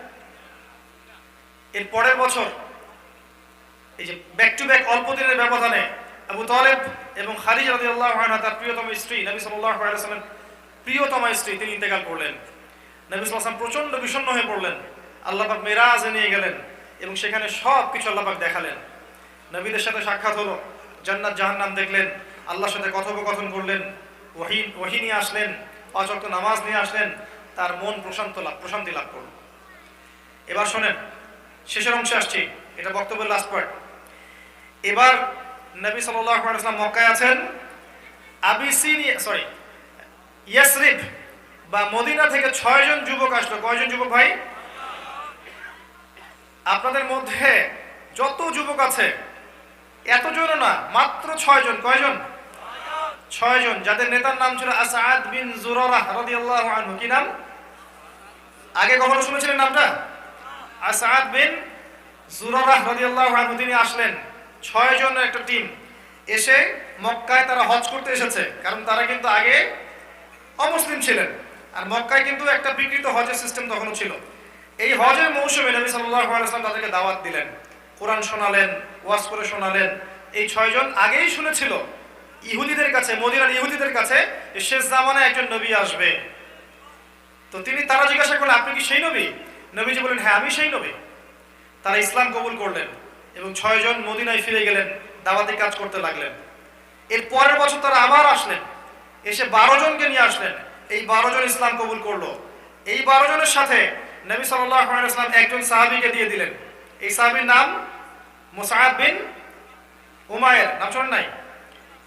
এর পরের বছর এই যে ব্যাক টু ব্যাক অল্প দিনের ব্যবধানে আবু তালেব এবং খাদিজা রাদিয়াল্লাহু আনহা, তার প্রিয়তম স্ত্রী, নবী সাল্লাল্লাহু আলাইহি ওয়াসাল্লামের প্রিয়তম স্ত্রী, তিনি ইন্তেকাল করলেন। নবী সাল্লাল্লাহু আলাইহি ওয়াসাল্লাম প্রচন্ড বিষণ্ণ হয়ে পড়লেন। আল্লাহ পাক মেরাজে নিয়ে গেলেন এবং সেখানে সব কিছু আল্লাহ পাক দেখালেন। নবীদের সাথে সাক্ষাৎ হলো, জান্নাত জাহান্নাম দেখলেন, আল্লাহর সাথে কথোপকথন করলেন, ওহী নিয়ে আসলেন, 5 ওয়াক্ত নামাজ নিয়ে আসলেন, তার মন প্রশান্তি লাভ করল। এবার শোনেন, শেষের অংশে আসছি, এটা বক্তব্যের লাস্ট পার্ট। এবার নবী সাল্লাল্লাহু আলাইহি ওয়াসাল্লাম মক্কায় আছেন। ইয়াসরিব বা মদিনা থেকে 6 জন যুবক আসলো। কয়জন যুবক ভাই? আপনাদের মধ্যে যত যুবক আছে এতজন না, মাত্র 6 জন। কয়জন? 6 জন, যাদের নেতার নাম ছিল আসাদ বিন জুরারাহ রাদিয়াল্লাহু আনহু। কি নাম? আগে কখনো শুনেছিলেন নামটা? আসাদ বিন জুরারাহ রাদিয়াল্লাহু আনহু তিনি আসলেন। 6 জনের একটা টিম এসে মক্কায় তারা হজ করতে এসেছে, কারণ তারা কিন্তু আগে অমুসলিম ছিলেন, আর মক্কায় কিন্তু একটা বিকৃত হজের সিস্টেম তখনও ছিল। এই হজের মৌসুমে নবী সাল্লাল্লাহু আলাইহি ওয়াসাল্লাম তাদেরকে দাওয়াত দিলেন, কোরআন শোনালেন, ওয়াজ করে শোনালেন। এই 6 জন আগেই শুনেছিল ইহুদিদের কাছে, মদিনার ইহুদিদের কাছে, শেষ জামানায় একজন নবী আসবে। তো তারা জিজ্ঞাসা করলেন, আপনি কি সেই নবী? নবীজি বলেন, হ্যাঁ আমি সেই নবী। তারা ইসলাম কবুল করলেন এবং 6 জন মদিনায় ফিরে গেলেন, দাওয়াতি কাজ করতে লাগলেন। এর পরের বছর তারা আবার আসলেন, এসে 12 জনকে নিয়ে আসলেন। এই 12 জন ইসলাম কবুল করলো। এই 12 জনের সাথে নবী সাল্লাল্লাহু আলাইহি ওয়াসাল্লাম একজন সাহাবীকে দিয়ে দিলেন। এই সাহাবীর নাম মুসআব বিন উমাইর। নাম শোনেন নাই?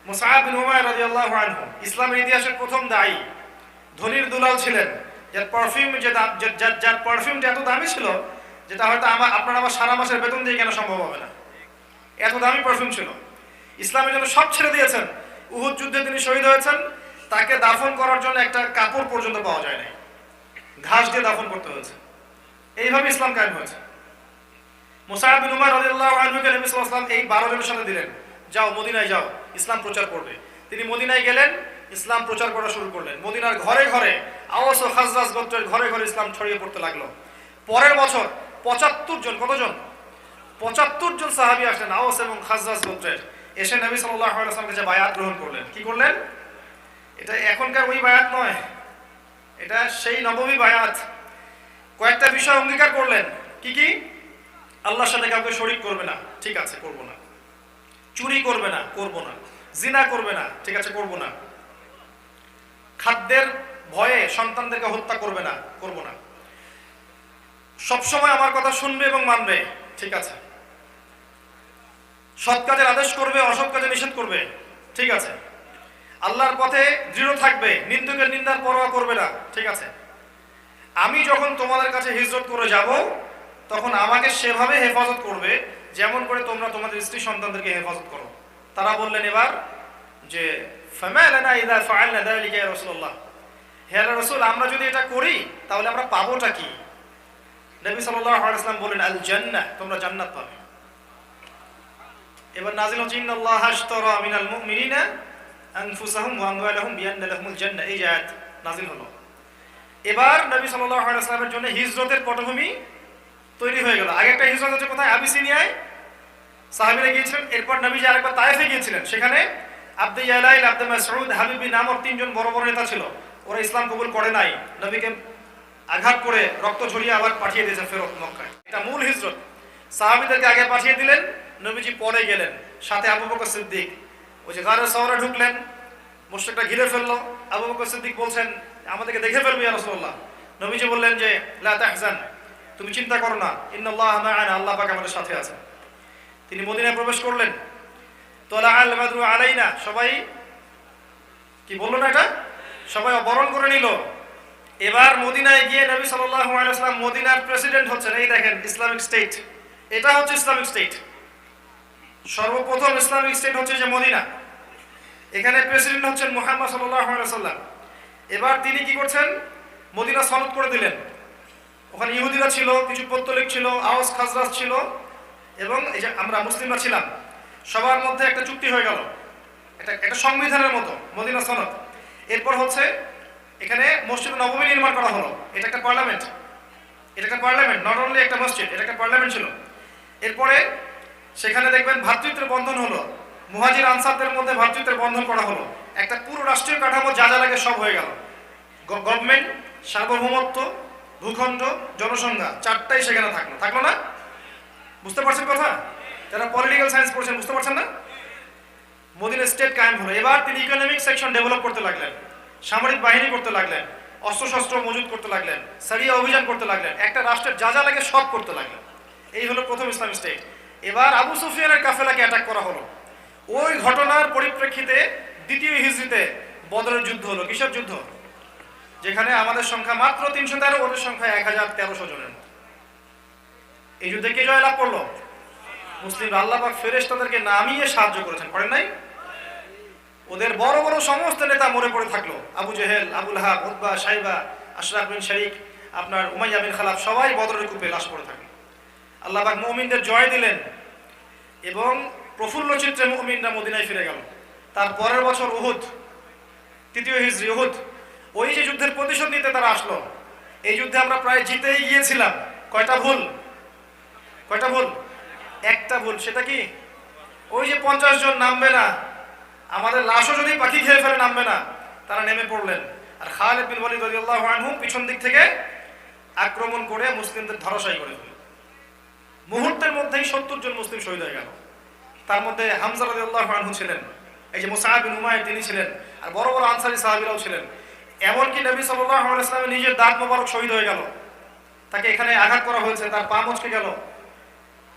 মুসআব বিন উমাইর রাদিয়াল্লাহু আনহু ইসলামের ইতিহাসের প্রথম দায়ী, ধনীর দুলাল ছিলেন, যার পারফিউমটা এত দামি ছিল যেটা হয়তো আমার সারা মাসের বেতন দিয়ে কেন সম্ভব হবে না, এত দামি পারফিউম ছিল। ইসলামের জন্য সব ছেড়ে দিয়েছেন। উহুদ যুদ্ধে তিনি শহীদ হয়েছেন, তাকে দাফন করার জন্য একটা কাপড় পর্যন্ত পাওয়া যায় নাই, ঘাস দিয়ে দাফন করতে হয়েছে। এইভাবে ইসলাম কায়েম হয়েছে। মুসআব বিন উমাইর রাদিয়াল্লাহু আনহুকে নবী সাল্লাল্লাহু আলাইহি ওয়াসাল্লাম এই 12 জনের সাথে দিলেন, যাও মদিনায় যাও, ইসলাম প্রচার করবে। তিনি মদিনায় গেলেন, ইসলাম প্রচার করা শুরু করলেন। মদিনার ঘরে ঘরে, আওস ও খাজরাজ গোত্রের ঘরে ঘরে ইসলাম ছড়িয়ে পড়তে লাগলো। পরের বছর 75 জন, কতজন? 75 জন সাহাবী আসলেন আওস এবং খাজরাজ গোত্রের, এসে নবী সাল্লাল্লাহু আলাইহি ওয়াসাল্লামের কাছে বায়াত গ্রহণ করলেন। কি করলেন? এটা এখনকার ওই বায়াত নয়, এটা সেই নববী বায়াত। কয়েকটা বিষয় অঙ্গীকার করলেন। কি কি? আল্লাহর সাথে কাউকে শরীক করবে না, ঠিক আছে করব না। চুরি করবে না, করব না। জিনা করবে না, ঠিক আছে করব না। খাদ্যের ভয়ে সন্তানদেরকে হত্যা করবে না, করব না। সবসময় আমার কথা শুনবে এবং মানবে, ঠিক আছে। সৎ কাজের আদেশ করবে, অসৎ কাজে নিষেধ করবে, ঠিক আছে। আল্লাহর পথে দৃঢ় থাকবে, নিন্দুকের নিন্দার পরোয়া করবে না, ঠিক আছে। আমি যখন তোমাদের কাছে হিজরত করে যাব তখন আমাকে সেভাবে হেফাজত করবে যেমন করে তোমরা তোমাদের স্ত্রী সন্তানদেরকে হেফাজত করো। তারা বললেন এবার যে ফামা লানা ইযা ফাআলনা যালিকা ইয়া রাসূলুল্লাহ, হে আল্লাহর রাসূল আমরা যদি এটা করি তাহলে আমরা পাবোটা কি? নবী সাল্লাল্লাহু আলাইহি ওয়াসাল্লাম বলেন আল জান্নাহ, তোমরা জান্নাত পাবে। এবার নাযিল হচ্ছে ইন্নাল্লাহা আশতারা মিনাল মুমিনিনা আনফুসাহুম ওয়া আমওয়ালাহুম বিআন্না লাহুমুল জান্নাহ, এই আয়াত নাযিল হলো। এবার নবী সাল্লাল্লাহু আলাইহি ওয়াসাল্লামের জন্য হিজরতের পটভূমি তৈরি হয়ে গেল। আগে একটা হিজরত হচ্ছে কোথায়? আবিসিনিয়ায় সাহাবীরা গিয়েছিলেন। এরপর নবীজি আরেকবার তায়েফে গিয়েছিলেন। সেখানে আব্দে ইয়ালাইল, আব্দে মাসউদ, হাবিবি নামক তিনজন বড় বড় নেতা ছিল। ওরা ইসলাম কবুল করে নাই, নবীকে আঘাত করে রক্ত ঝরিয়ে আবার পাঠিয়ে দিয়েছে ফেরত মক্কায়। এটা মূল হিজরত। সাহাবীদেরকে আগে পাঠিয়ে দিলেন, নবীজি পরে গেলেন, সাথে আবু বকর সিদ্দিক। ওই যে গারে সাওরা ঢুকলেন, মুশরিকরা ঘিরে ফেললো। আবু বকর সিদ্দিক বলছেন আমাদেরকে দেখে ফেলবে ইয়া রাসূলুল্লাহ। নবীজি বললেন যে লা তাহজান, তুমি চিন্তা করো না, ইন্নাল্লাহা মা'ানা, আল্লাহ পাক আমাদের সাথে আছে। তিনি মদিনায় প্রবেশ করলেন। তালাআল বাদরু আলাইনা, সবাই কি বললো না এটা, সবাই বরণ করে নিল। এবার মদিনায় গিয়ে নবী সাল্লাল্লাহু আলাইহি ওয়াসাল্লাম মদিনার প্রেসিডেন্ট হচ্ছেন। এই দেখেন ইসলামিক স্টেট, এটা হচ্ছে ইসলামিক স্টেট। সর্বপ্রথম ইসলামিক স্টেট হচ্ছে যে মদিনা, এখানে প্রেসিডেন্ট হচ্ছেন মুহাম্মদ সাল্লাল্লাহু আলাইহি ওয়াসাল্লাম। এবার তিনি কি করছেন, মদিনা সনদ করে দিলেন। ওখানে ইহুদিরা ছিল, কিছু পত্তলিক ছিল, আওস খাজরাজ ছিল, এবং এই যে আমরা মুসলিমরা ছিলাম, সবার মধ্যে একটা চুক্তি হয়ে গেল, একটা সংবিধানের মতো মদিনা সনদ। এরপর হচ্ছে এখানে মসজিদ নববী নির্মাণ করা হলো। এটা একটা পার্লামেন্ট, নট অনলি একটা মসজিদ, এটা একটা পার্লামেন্ট ছিল। এরপরে সেখানে দেখবেন ভ্রাতৃত্বের বন্ধন হলো, মুহাজির আনসারদের মধ্যে ভ্রাতৃত্বের বন্ধন করা হলো। একটা পুরো রাষ্ট্রীয় কাঠামো যা যা লাগে সব হয়ে গেল। গভর্নমেন্ট, সার্বভৌমত্ব, ভূখণ্ড, জনসংখ্যা, চারটাই সেখানে থাকলো না? বুঝতে পারছেন কথা? যারা পলিটিক্যাল সায়েন্স পড়ছেন বুঝতে পারছেন না? মদিনা স্টেট কায়েম হলো। এবার তিনি ইকোনমিক সেকশন ডেভেলপ করতে লাগলেন, সামরিক বাহিনী করতে লাগলেন, অস্ত্রশস্ত্র মজুত করতে লাগলেন, সারিয়া অভিযান করতে লাগলেন, একটা রাষ্ট্রের যা যা লাগে সব করতে লাগলেন। এই হলো প্রথম ইসলামিক স্টেট। এবার আবু সুফিয়ানের কাফেলাকে অ্যাটাক করা হলো। ওই ঘটনার পরিপ্রেক্ষিতে দ্বিতীয় হিজরিতে বদরের যুদ্ধ হলো। কিসের যুদ্ধ? যেখানে আমাদের সংখ্যা মাত্র 313, ওদের সংখ্যা 1013 জনের। এই যুদ্ধে কে জয়লাভ করলো? মুসলিমরা। আল্লাহ পাক ফেরেশতাদেরকে নামিয়ে সাহায্য করেছেন, করেন নাই? ওদের বড় বড় সমস্ত নেতা মরে পড়ে থাকলো। আবু জেহেল, আবু লাহাব, উতবা, শাইবা, আশরাফ বিন শারিক, আপনার উমাইয়া বিন খালাফ, সবাই বদরের কূপে লাশ পড়ে থাকলো। আল্লাহ পাক মুমিনদের জয় দিলেন এবং প্রফুল্ল চিত্রে মুমিনরা মদিনায় ফিরে গেল। তার পরের বছর উহুদ, তৃতীয় হিজরি উহুদ, ওই যে যুদ্ধের প্রতিশোধ নিতে তারা আসলো। এই যুদ্ধে আমরা প্রায় জিতেই গিয়েছিলাম। কয়টা ভুল? একটা ভুল। সেটা কি? ওই যে 50 জন নামবে না, আমাদের লাশও যদি পাখি খেয়ে ফেলে নামবে না, তারা নেমে পড়লেন। আর খালিদ বিন ওয়ালিদ রাদিয়াল্লাহু আনহু পিছন দিক থেকে আক্রমণ করে মুসলিমদের ধরাশায়ী করে দিলেন। মুহূর্তের মধ্যেই 70 জন মুসলিম শহীদ হয়ে গেল। তার মধ্যে হামজা রাদিয়াল্লাহু আনহু ছিলেন, এই যে মুসআব বিন উমাইর তিনি ছিলেন, আর বড় বড় আনসারী সাহাবীরাও ছিলেন। এমনকি নবী সাল্লাল্লাহু আলাইহি ওয়াসাল্লামের নিজের দাঁত মোবারক শহীদ হয়ে গেল। তাকে এখানে আঘাত করা হয়েছে, তার পা মচকে গেল।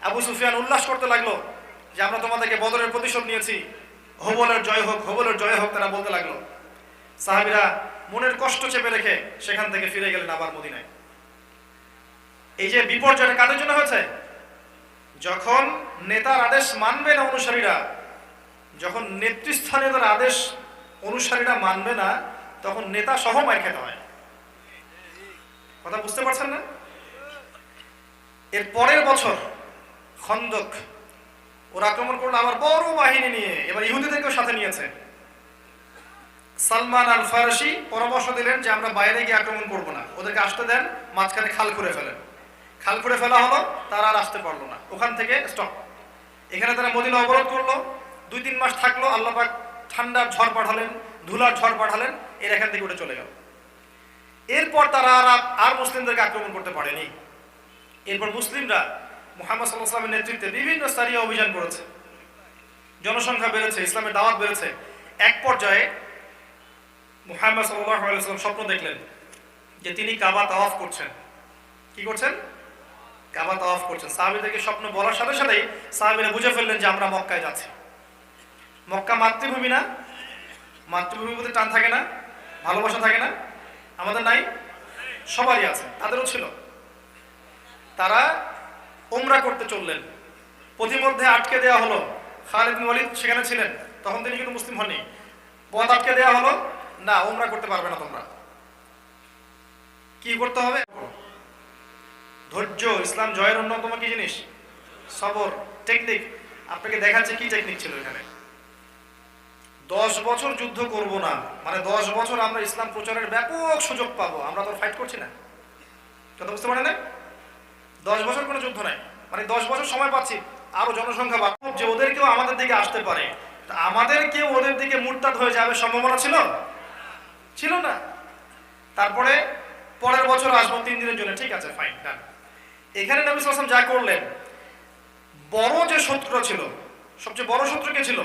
আবু সুফিয়ান উল্লাস করতে লাগলো যে আমরা তোমাদেরকে বদরের প্রতিশোধ নিয়েছি, হবলের জয় হোক, হবলের জয় হোক, তারা বলতে লাগলো। সাহাবীরা মনের কষ্ট চেপে রেখে সেখান থেকে ফিরে গেলেন আবার মদিনায়। এই যে বিপর্যয়টা কাদের জন্য হয়েছে? যখন নেতার আদেশ মানবে না অনুসারীরা, যখন নেতৃস্থানীয়দের আদেশ অনুসারীরা মানবে না, তখন নেতা সহ মার খেতে হয়। কথা বুঝতে পারছেন না? এর পরের বছর খন্দক, ওরা আক্রমণ করলো আবার বড় বাহিনী নিয়ে। এবার ইহুদিদেরকেও সাথে নিয়েছে। সালমান আল ফারসি পরামর্শ দিলেন যে আমরা বাইরে গিয়ে আক্রমণ করব না, ওদেরকে আসতে দেন, মাঝখানে খাল করে ফেলেন। খাল করে ফেলা হলো, তারা আর আসতে পারলো না, ওখান থেকে স্টপ। এখানে তারা মদিনা অবরোধ করলো, 2-3 মাস থাকলো। আল্লাহ পাক ঠান্ডার ঝড় পাঠালেন, ধুলার ঝড় পাঠালেন, এর এখান থেকে উঠে চলে গেল। এরপর তারা আর মুসলিমদেরকে আক্রমণ করতে পারেনি। এরপর মুসলিমরা মুহাম্মদ সাল্লাল্লাহু আলাইহি ওয়াসাল্লামের নেতৃত্বে বিভিন্ন সারিয়া অভিযান করেছে, জনসংখ্যা বেড়েছে, ইসলামের দাওয়াত বেড়েছে। এক পর্যায়ে মুহাম্মদ সাল্লাল্লাহু আলাইহি ওয়াসাল্লাম স্বপ্ন দেখলেন যে তিনি কাবা তাওয়াফ করছেন। কি করছেন? কাবা তাওয়াফ করছেন। সাহাবীদেরকে স্বপ্ন বলার সাথে সাথেই সাহাবীরা বুঝে ফেললেন যে আমরা মক্কায় যাচ্ছি। মক্কা মাতৃভূমি না? মাতৃভূমির প্রতি টান থাকে না, ভালোবাসা থাকে না? আমাদের নাই? সবারই আছে, তাদেরও ছিল। তারা উমরা করতে চললেন। পথিমধ্যে আটকে দেওয়া হলো। খালিদ বিন ওয়ালিদ সেখানে ছিলেন, তখন তিনি কিন্তু মুসলিম হননি। পথ আটকে দেওয়া হলো, না উমরা করতে পারবে না তোমরা। কি করতে হবে? ধৈর্য। ইসলাম জয়ের অন্যতম কি জিনিস? সবর, টেকনিক। আপনাকে দেখাচ্ছে কি টেকনিক ছিল এখানে। 10 বছর যুদ্ধ করব না, মানে 10 বছর আমরা ইসলাম প্রচারের ব্যাপক সুযোগ পাবো, আমরা তো ফাইট করছি না। কথা বুঝতে পারেন না? 10 বছর কোনো যুদ্ধ নাই, মানে 10 বছর সময় পাচ্ছি, আরো জনসংখ্যা বাড়বে, যে ওদেরকেও আমাদের দিকে আসতে পারে, আমাদের কেউ ওদের দিকে মুরতাদ হয়ে যাবে সম্ভাবনা ছিল? ছিল না। তারপরে পরের বছর আসবো 3 দিনের জন্য, ঠিক আছে ফাইন ডান। এখানে নবী সাল্লাল্লাহু আলাইহি ওয়াসাল্লাম যা করলেন, বড় যে শত্রুটা ছিল, সবচেয়ে বড় শত্রু কে ছিল?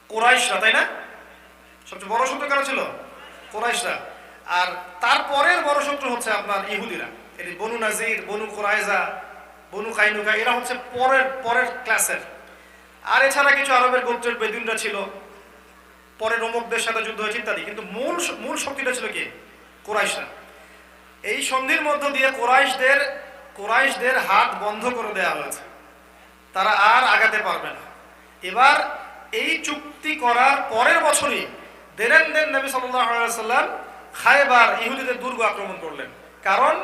কুরাইশরা, তাই না? সবচেয়ে বড় শত্রু কারা ছিল? কুরাইশরা। আর তারপরের বড় শত্রু হচ্ছে আপনার ইহুদিরা, এই বনু নাজির, বনু কুরাইজা, বনু কাইনুকা, এরা হচ্ছে পরের ক্লাসের। আর এছাড়া কিছু আরবের গোত্রের বেদুইনরা ছিল, পরে রোমকদের সাথে যুদ্ধ হয়েছে ইত্যাদি, কিন্তু মূল শক্তিটা ছিল কি? কুরাইশরা। এই সন্ধির মধ্য দিয়ে কুরাইশদের হাত বন্ধ করে দেওয়া হয়েছে, তারা আর আগাতে পারবে না। এবার এই চুক্তি করার পরের বছরই দেন নবী সাল্লাল্লাহু আলাইহি ওয়াসাল্লাম খায়বার ইহুদিদের দুর্গ আক্রমণ করলেন, কারণ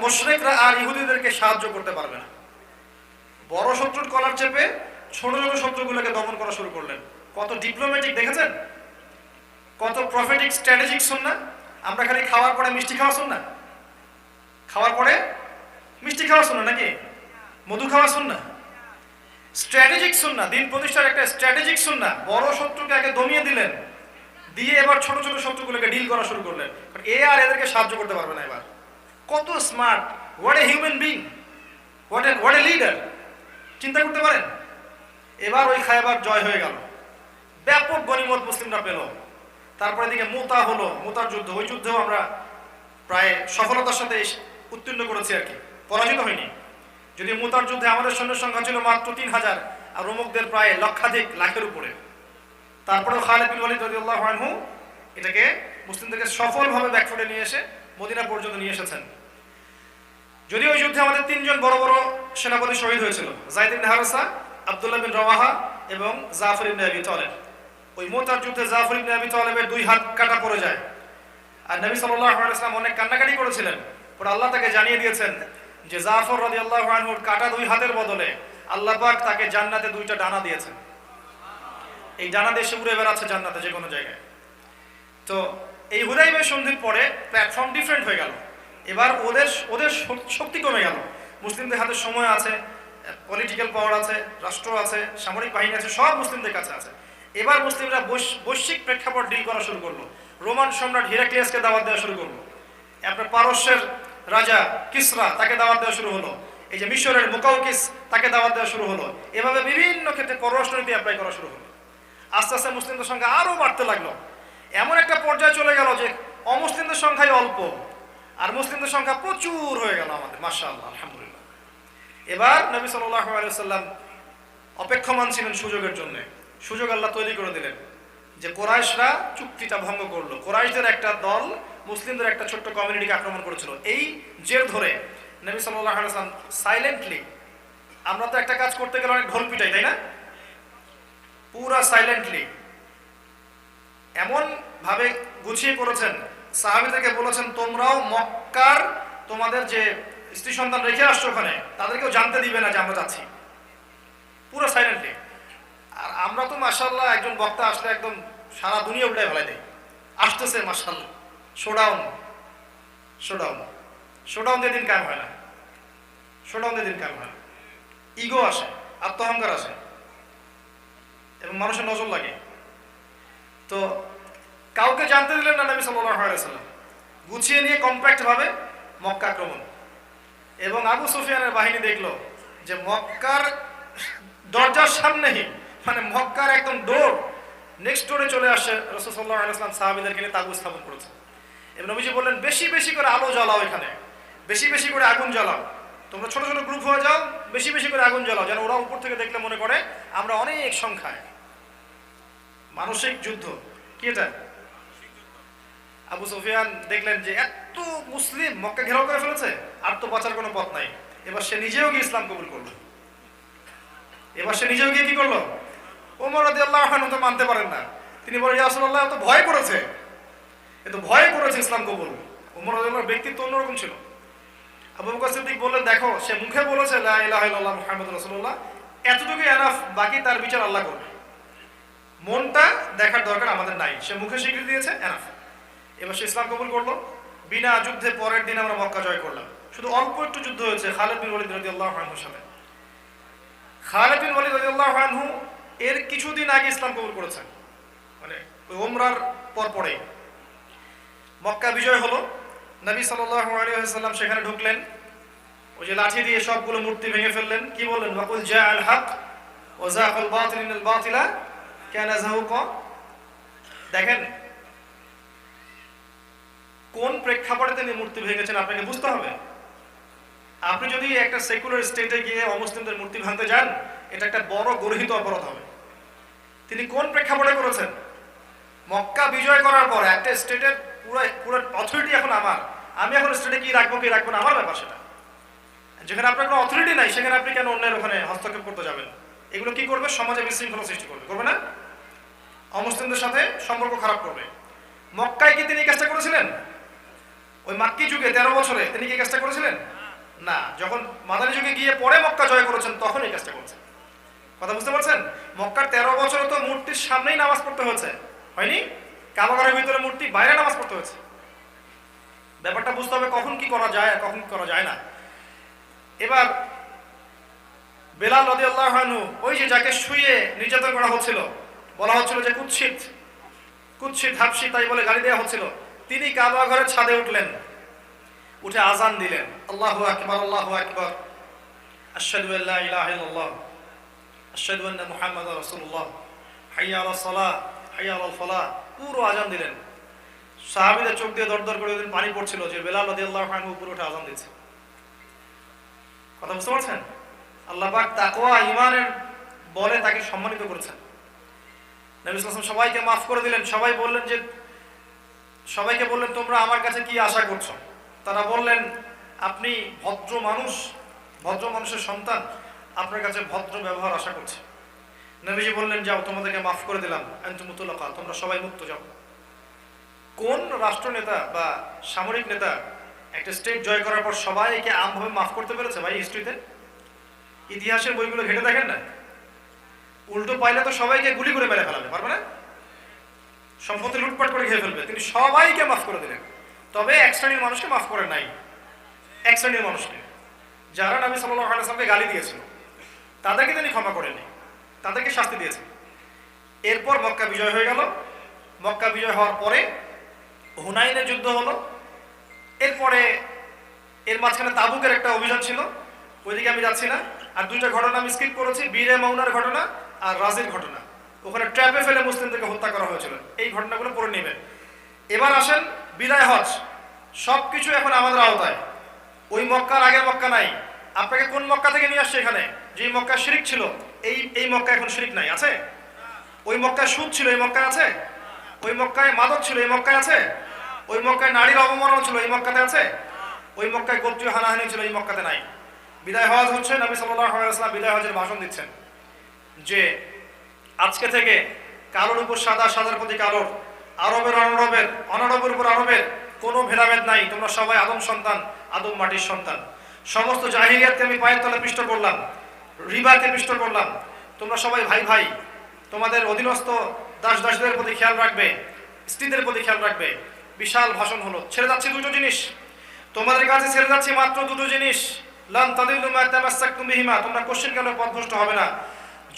মুশরিকরা আর ইহুদিদেরকে সাহায্য করতে পারবে না। বড় শত্রুর কলার চেপে ছোট ছোট শত্রুগুলোকে দমন করা শুরু করলেন। কত ডিপ্লোম্যাটিক দেখেছেন, কত প্রফেটিক স্ট্র্যাটেজিক সুন্নাহ। আমরা খালি খাওয়ার পরে মিষ্টি খাওয়া সুন্নাহ, খাওয়ার পরে মিষ্টি খাওয়া সুন্নাহ নাকি মধু খাওয়া সুন্নাহ? স্ট্র্যাটেজিক সুন্নাহ, দিন প্রতিষ্ঠার একটা স্ট্র্যাটেজিক সুন্নাহ। বড় শত্রুকে আগে দমিয়ে দিলেন, দিয়ে এবার ছোট ছোট শত্রুগুলোকে ডিল করা শুরু করলেন, কারণ এ আর এদেরকে সাহায্য করতে পারবে না। এবার কত smart, what a human being, what a leader, চিন্তা করতে পারেন। এবার ওই খায়বার জয় হয়ে গেল, ব্যাপক গনিমত মুসলিমরা পেল। তারপরে দিকে মুতা হলো, মুতার যুদ্ধ, ওই যুদ্ধেও আমরা প্রায় সফলতার সাথে উত্তীর্ণ করেছি আর কি, পরাজিত হয়নি। যদি মুতার যুদ্ধে আমাদের সৈন্যের সংখ্যা ছিল মাত্র 3000 আর রোমকদের প্রায় লক্ষাধিক, লাখের উপরে। তারপরেও খালিদ বিন ওয়ালিদ রাদিয়াল্লাহু আনহু এটাকে মুসলিমদেরকে সফলভাবে ব্যাকফুটে নিয়ে এসে মদিনা পর্যন্ত নিয়ে এসেছেন। যদিও ওই যুদ্ধে আমাদের 3 জন বড় বড় সেনাপতি শহীদ হয়েছিল, যায়েদ ইবনে হারেসা, আব্দুল্লাহ বিন রাওয়াহা এবং জাফর ইবনে আবি তালেব। ওই মুতার যুদ্ধে জাফর ইবনে আবি তালেবের 2 হাত কাটা পড়ে যায়, আর নবী সাল্লাল্লাহু আলাইহি ওয়াসাল্লাম অনেক কান্নাকাটি করেছিলেন। পরে আল্লাহ তাকে জানিয়ে দিয়েছেন যে জাফর রাদিয়াল্লাহু আনহুর কাটা 2 হাতের বদলে আল্লাহ পাক তাকে জান্নাতে 2টা ডানা দিয়েছেন। এই ডানা দিয়ে সে উড়ে বেড়াচ্ছে জান্নাতে যে কোনো জায়গায়। তো এই হুদাইবিয়া সন্ধির পরে প্ল্যাটফর্ম ডিফারেন্ট হয়ে গেল। এবার ওদের শক্তি কমে গেল। মুসলিমদের হাতে সময় আছে, পলিটিক্যাল পাওয়ার আছে, রাষ্ট্র আছে, সামরিক বাহিনী আছে, সব মুসলিমদের কাছে আছে। এবার মুসলিমরা বৈশ্বিক প্রেক্ষাপট ডিল করা শুরু করলো। রোমান সম্রাট হিরাক্লিয়াসকে দাওয়াত দেওয়া শুরু করলো, আপনার পারস্যের রাজা কিসরা, তাকে দাওয়াত দেওয়া শুরু হলো, এই যে মিশরের মুকাউকিস, তাকে দাওয়াত দেওয়া শুরু হলো। এভাবে বিভিন্ন ক্ষেত্রে পররাষ্ট্রনীতি অ্যাপ্লাই করা শুরু হলো। আস্তে আস্তে মুসলিমদের সংখ্যা আরও বাড়তে লাগলো। এমন একটা পর্যায়ে চলে গেল যে অমুসলিমদের সংখ্যাই অল্প আর মুসলিমদের সংখ্যা প্রচুর হয়ে গেল আমাদের, মাশাআল্লাহ, আলহামদুলিল্লাহ। এবার নবী সাল্লাল্লাহু আলাইহি ওয়াসাল্লাম অপেক্ষমান ছিলেন সুযোগের জন্য। সুযোগ আল্লাহ তৈরি করে দিলেন যে কুরাইশরা চুক্তিটা ভঙ্গ করলো। কুরাইশদের একটা দল মুসলিমদের একটা ছোট্ট কমিউনিটিকে আক্রমণ করেছিল। এই জের ধরে নবী সাল্লাল্লাহু আলাইহি ওয়াসাল্লাম সাইলেন্টলি, আমরা তো একটা কাজ করতে গেলে অনেক ঢোল পিটাই, তাই না? পুরা সাইলেন্টলি এমন ভাবে গুছিয়ে করেছেন, সাহাবীদেরকে বলেছেন তোমরাও মক্কার তোমাদের যে স্ত্রী সন্তান রেখে আসছো ওখানে তাদেরকেও জানতে দিবে না যে আমরা যাচ্ছি, পুরো সাইলেন্টলি। আর আমরা তো মাশাআল্লাহ একজন বক্তা আসলে একদম সারা দুনিয়া উল্টায় ফেলাই দেয়, আসতেছে মাশাআল্লাহ, শোডাউন দিয়ে দিন কায়েম হয় না, শোডাউন দিয়ে দিন কায়েম হয় না। ইগো আসে, আত্মহংকার আসে এবং মানুষের নজর লাগে। তো কাউকে জানতে দিলেন না নবী সাল্লাল্লাহু আলাইহি ওয়াসাল্লাম, গুছিয়ে নিয়ে কম্প্যাক্ট ভাবে মক্কা আক্রমণ। এবং আবু সুফিয়ানের বাহিনী দেখলো যে মক্কার দরজার সামনেই, মানে মক্কার একদম ডোর নেক্সট ডোরে চলে আসে রাসূল সাল্লাল্লাহু আলাইহি ওয়াসাল্লাম সাহাবীদেরকে নিয়ে তাবু স্থাপন করেছে। এবং নবীজি বললেন বেশি বেশি করে আলো জ্বালাও, এখানে বেশি বেশি করে আগুন জ্বালাও, তোমরা ছোট ছোট গ্রুপ হয়ে যাও, বেশি বেশি করে আগুন জ্বালাও, যেন ওরা উপর থেকে দেখলে মনে করে আমরা অনেক সংখ্যায়। মানসিক যুদ্ধ কি এটা? আবু সুফিয়ান দেখলেন যে এত মুসলিম মক্কা ঘেরাও করে ফেলেছে, আর তো বাঁচার কোনো পথ নাই। এবার সে নিজেও গিয়ে ইসলাম কবুল করলো। এবার সে নিজেও গিয়ে কি করলো, ওমর রাদিয়াল্লাহু আনহু তো মানতে পারেন না, তিনি বলেন ইয়া রাসূলুল্লাহ তো ভয় করেছে, এ তো ভয় করেছে ইসলাম কবুল। ওমর রাদিয়াল্লাহু ব্যক্তিত্ব অন্যরকম ছিল। আবু বকর সিদ্দিক বললেন দেখো সে মুখে বলেছে লা ইলাহা ইল্লাল্লাহ মুহাম্মাদুর রাসূলুল্লাহ, এতটুকুই এনাফ, বাকি তার বিচার আল্লাহ করবে। মনটা দেখার দরকার আমাদের নাই, সে মুখে স্বীকৃতি দিয়েছে এনাফ। এবার সে ইসলাম কবুল করলো। বিনা যুদ্ধে পরের দিন আমরা মক্কা জয় করলাম। শুধু অল্প একটু যুদ্ধ হয়েছে খালিদ বিন ওয়ালিদ রাদিয়াল্লাহু আনহুর সাথে। খালিদ বিন ওয়ালিদ রাদিয়াল্লাহু আনহু এর কিছুদিন আগে ইসলাম কবুল করেছেন, মানে ওই ওমরার পরপরে মক্কা বিজয় হলো। নবী সাল্লাল্লাহু আলাইহি ওয়াসাল্লাম সেখানে ঢুকলেন, ওই যে লাঠি দিয়ে সবগুলো মূর্তি ভেঙে ফেললেন। কি বললেন, ওয়াকুল জাআল হক ওয়া যাকাল বাতিল ইন্নাল বাতিলা কানা যাহুকা। দেখেন কোন প্রেক্ষাপটে তিনি মূর্তি ভেঙেছেন আপনাকে বুঝতে হবে। আপনি যদি একটা সেকুলার স্টেটে গিয়ে অমুসলিমদের মূর্তি ভাঙতে যান, এটা একটা বড় গর্হিত অপরাধ হবে। তিনি কোন প্রেক্ষাপটে করেছেন, মক্কা বিজয় করার পর একটা স্টেটের পুরো অথরিটি এখন আমার, আমি এখন স্টেটে কি রাখবো কি রাখবো না আমার ব্যাপার সেটা। যেখানে আপনার কোনো অথরিটি নাই সেখানে আপনি কেন অন্যের ওখানে হস্তক্ষেপ করতে যাবেন? এগুলো কি করবে, সমাজে বিশৃঙ্খলা সৃষ্টি করবে, করবে না? অমুসলিমদের সাথে সম্পর্ক খারাপ করবে। মক্কায় কি তিনি কাজটা করেছিলেন? ওই মাক্কি যুগে 13 বছরে তিনি কি কাজটা করেছিলেন? না। যখন মাদানী যুগে গিয়ে পরে মক্কা জয় করেছেন তখন এই কাজটা করেছেন। কথা বুঝতে পারছেন? মক্কার 13 বছরে তো মূর্তির সামনেই নামাজ পড়তে হয়েছে, হয়নি? কাবাঘরের ভিতরে মূর্তি, বাইরে নামাজ পড়তে হয়েছে। ব্যাপারটা বুঝতে হবে কখন কি করা যায় আর কখন কি করা যায় না। এবার বেলাল রাদিয়াল্লাহু আনহু, ওই যে যাকে শুইয়ে নির্যাতন করা হচ্ছিল, বলা হচ্ছিল যে কুৎসিত কুৎসিত হাবশি, তাই বলে গালি দেওয়া হচ্ছিল, তিনি কাবা ঘরের ছাদে উঠলেন, উঠে আজান দিলেন, আল্লাহু আকবার আল্লাহু আকবার, আশহাদু আল্লা ইলাহা ইল্লাল্লাহ আশহাদু আন্না মুহাম্মাদার রাসূলুল্লাহ, হাইয়া আলাস সালাহ হাইয়া আলাল ফালাহ, পুরো আজান দিলেন। সাহাবীদের চোখ দিয়ে দরদর করে ওদিন পানি পড়ছিল যে বেলাল রাদিয়াল্লাহু আনহু উপরে উঠে আজান দিচ্ছে। কথা বুঝতে পারছেন? আল্লাহ পাক তাকওয়া ঈমানের বলে তাকে সম্মানিত করেছেন। নবী সাল্লাল্লাহু আলাইহি ওয়াসাল্লাম সবাইকে মাফ করে দিলেন। সবাইকে বললেন তোমরা আমার কাছে কি আশা করছো? তারা বললেন আপনি ভদ্র মানুষ, ভদ্র মানুষের সন্তান, আপনার কাছে ভদ্র ব্যবহার আশা করছে। নবীজি বললেন যাও তোমাদেরকে মাফ করে দিলাম, আনতুম মুতলাকা, তোমরা সবাই মুক্ত যাও। কোন রাষ্ট্রনেতা বা সামরিক নেতা একটা স্টেট জয় করার পর সবাইকে আমভাবে মাফ করতে পেরেছে ভাই? হিস্ট্রিতে ইতিহাসের বইগুলো ঘেটে দেখেন না। উল্টো পাইলে তো সবাইকে গুলি করে মেরে ফেলাবে, পারবে না? সম্পত্তি লুটপাট করে খেয়ে ফেলবে। তিনি সবাইকে মাফ করে দিলেন। তবে এক শ্রেণীর মানুষকে মাফ করেন নাই। এক শ্রেণীর মানুষকে, যারা নবী সাল্লাল্লাহু আলাইহি ওয়াসাল্লামকে গালি দিয়েছিল, তাদেরকে তিনি ক্ষমা করেননি, তাদেরকে শাস্তি দিয়েছেন। এরপর মক্কা বিজয় হয়ে গেল। মক্কা বিজয় হওয়ার পরে হুনাইনের যুদ্ধ হলো। এরপরে এর মাঝখানে তাবুকের একটা অভিযান ছিল, ওইদিকে আমি যাচ্ছি না। আর দুইটা ঘটনা আমি স্কিপ করেছি, বীরে মাউনার ঘটনা আর রাজির ঘটনা। ওখানে ট্র্যাপে ফেলে মুসলিমদেরকে হত্যা করা হয়েছিল। এই ঘটনাগুলো পড়ে নেবেন। এবার আসেন বিদায় হজ। সবকিছু এখন আমাদের আওতায়। ওই মক্কার আগের মক্কা নাই। আপনাকে কোন মক্কা থেকে নিয়ে আসছে এখানে? যে মক্কা শিরিক ছিল, এই মক্কা এখন শিরিক নাই, আছে? ওই মক্কায় সুদ ছিল, এই মক্কায় আছে? ওই মক্কায় মাদক ছিল, এই মক্কায় আছে? ওই মক্কায় নারীর অবমাননা ছিল, এই মক্কাতে আছে? ওই মক্কায় গোত্রীয় হানাহানি ছিল, এই মক্কাতে নাই। বিদায় হজ হচ্ছে, নবী সাল্লাল্লাহু আলাইহি ওয়াসাল্লাম বিদায় হজের ভাষণ দিচ্ছেন যে আজকে থেকে কালোর উপর সাদা, সাদার প্রতি কালোর, আরবের অনারবের, অনারবের উপর আরবের কোনো ভেদাভেদ নাই। তোমরা সবাই আদম সন্তান, আদম মাটির সন্তান। সমস্ত জাহিলিয়াতকে আমি পায়ের তলে পিষ্ট করলাম, রিবাকে পিষ্ট করলাম। তোমরা সবাই ভাই ভাই। তোমাদের অধীনস্থ দাসদের প্রতি খেয়াল রাখবে, স্ত্রীদের প্রতি খেয়াল রাখবে। বিশাল ভাষণ হলো। ছেড়ে যাচ্ছি দুটো জিনিস, তোমাদের কাছে ছেড়ে যাচ্ছি মাত্র দুটো জিনিস। লান তাদিল্লু মা তামাসসাকতুম বিহিমা, তোমরা কোশ্চেন কেন পথভ্রষ্ট হবে না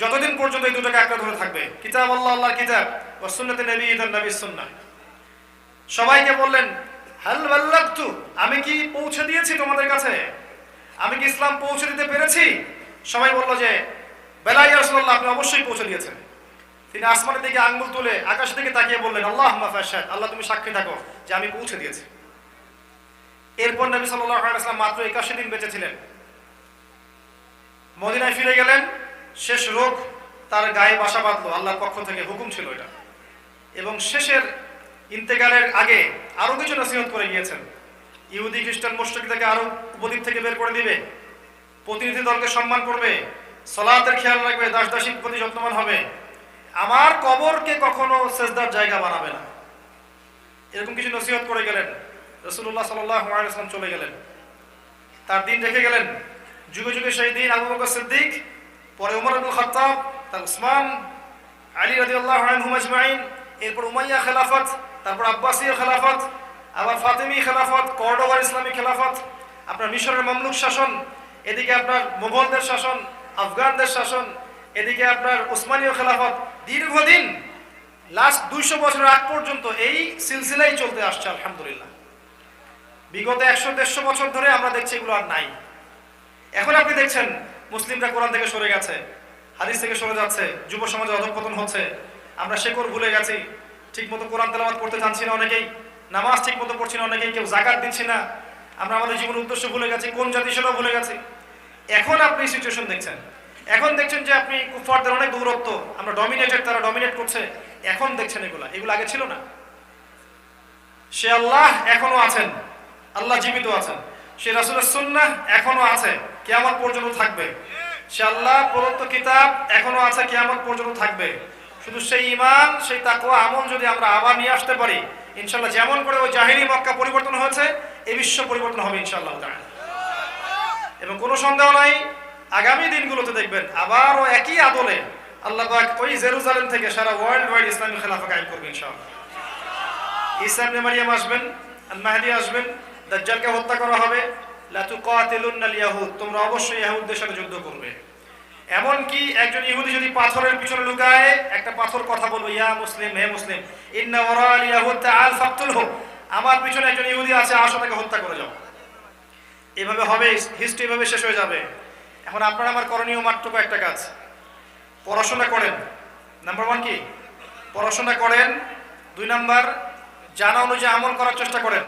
যতদিন পর্যন্ত এই দুটোকে আঁকড়ে ধরে থাকবে। কিতাব আল্লাহ, আল্লাহর কিতাব, ওয়া সুন্নাতে নবীর সুন্নাহ। সবাইকে বললেন হাল বাল্লাগতু, আমি কি পৌঁছে দিয়েছি তোমাদের কাছে? আমি কি ইসলাম পৌঁছে দিতে পেরেছি? সবাই বলল যে বেলা ইয়া রাসূলুল্লাহ, আপনি অবশ্যই পৌঁছে দিয়েছেন। তিনি আসমানের দিকে আঙ্গুল তুলে আকাশের দিকে তাকিয়ে বললেন আল্লাহুম্মা ফাশহাদ, আল্লাহ তুমি সাক্ষী থাকো যে আমি পৌঁছে দিয়েছি। এরপর নবী সাল্লাল্লাহু আলাইহি ওয়াসাল্লাম মাত্র 81 দিন বেঁচে ছিলেন। মদিনায় ফিরে গেলেন। শেষ রোগ তার গায়ে বাসা বাঁধলো, আল্লাহর পক্ষ থেকে হুকুম ছিল এটা। এবং শেষের ইন্তেকালের আগে আরো কিছু নসিহত করে গিয়েছেন। ইহুদি খ্রিস্টান মুশরিকদেরকে আরো উপদ্বীপ থেকে বের করে দিবে, প্রতিনিধি দলকে সম্মান করবে, সালাতের খেয়াল রাখবে, দাস দাসীর প্রতি যত্নবান হবে, আমার কবরকে কখনো সেজদার জায়গা বানাবে না। এরকম কিছু নসিহত করে গেলেন। রাসূলুল্লাহ সাল্লাল্লাহু আলাইহি ওয়াসাল্লাম চলে গেলেন, তার দিন রেখে গেলেন। যুগে যুগে সেই দিন আবু বকর সিদ্দিক, পরে ওমর ইবনে খাত্তাব, তার উসমান, আলী রাদিয়াল্লাহু আনহুম আজমাইন, এরপর উমাইয়া খেলাফত, তারপর আব্বাসীয় খেলাফত, আবার ফাতেমি খেলাফত, কর্ডোবার ইসলামী খেলাফত, আপনার মিশরের মামলুক শাসন, এদিকে আপনার মুঘলদের শাসন, আফগানদের শাসন, এদিকে আপনার উসমানীয় খেলাফত, দীর্ঘদিন লাস্ট 200 বছর আগ পর্যন্ত এই সিলসিলাই চলতে আসছে আলহামদুলিল্লাহ। বিগত 100-150 বছর ধরে আমরা দেখছি এগুলো আর নাই। এখন আপনি দেখছেন মুসলিমরা কোরআন থেকে সরে গেছে, হাদিস থেকে সরে যাচ্ছে, যুব সমাজে অধঃপতন হচ্ছে, আমরা শেকড় ভুলে গেছি, ঠিকমতো কোরআন তেলাওয়াত করতে জানছি না অনেকেই, নামাজ ঠিকমতো পড়ছি না অনেকেই, কেউ যাকাত দিচ্ছি না, আমরা আমাদের জীবনের উদ্দেশ্য ভুলে গেছি, কোন জাতি সেটাও ভুলে গেছি। এখন আপনি সিচুয়েশন দেখছেন, এখন দেখছেন যে আপনি কুফারদের অনেক দূরত্ব, আমরা ডমিনেটেড, তারা ডমিনেট করছে। এখন দেখছেন এগুলো আগে ছিল না। সে আল্লাহ এখনো আছেন, আল্লাহ জীবিত আছেন, সে রাসূলের সুন্নাহ এখনো আছে, কিয়ামত পর্যন্ত থাকবে। সে আল্লাহ প্রদত্ত কিতাব এখনো আছে, কিয়ামত পর্যন্ত থাকবে। শুধু সেই ঈমান, সেই তাকওয়া আমল যদি আমরা আবার নিয়ে আসতে পারি, ইনশাআল্লাহ যেমন করে ওই জাহিলি মক্কা পরিবর্তন হয়েছে, এই বিশ্ব পরিবর্তন হবে ইনশাআল্লাহ তাআলা। এবং কোনো সন্দেহ নাই, আগামী দিনগুলোতে দেখবেন আবারও একই আদলে আল্লাহ পাক ওই জেরুজালেম থেকে সারা ওয়ার্ল্ড ওয়াইড ইসলামী খেলাফত কায়েম করবে ইনশাআল্লাহ। ঈসা ইবনে মারইয়াম আসবেন, আল মাহদী আসবেন, দাজ্জালকে হত্যা করা হবে। লা তুকাতিলুনাল ইয়াহুদ, তোমরা অবশ্যই ইহুদদের সাথে যুদ্ধ করবে। এমন কি একজন ইহুদি যদি পাথরের পিছনে লুকায়, একটা পাথর কথা বলবে, ইয়া মুসলিম, হে মুসলিম, ইন্না ওয়ারাল ইয়াহুদ তাআল ফাকতুলহু, আমার পিছনে একজন ইহুদি আছে, আসো তাকে হত্যা করে যাও। এভাবে হবে, হিস্ট্রি এভাবে শেষ হয়ে যাবে। এখন আপনার আমার করণীয় মাত্র একটা কাজ, পড়াশোনা করেন। নাম্বার 1 কি? পড়াশোনা করেন। 2 নাম্বার, জানা অনুযায়ী আমল করার চেষ্টা করেন।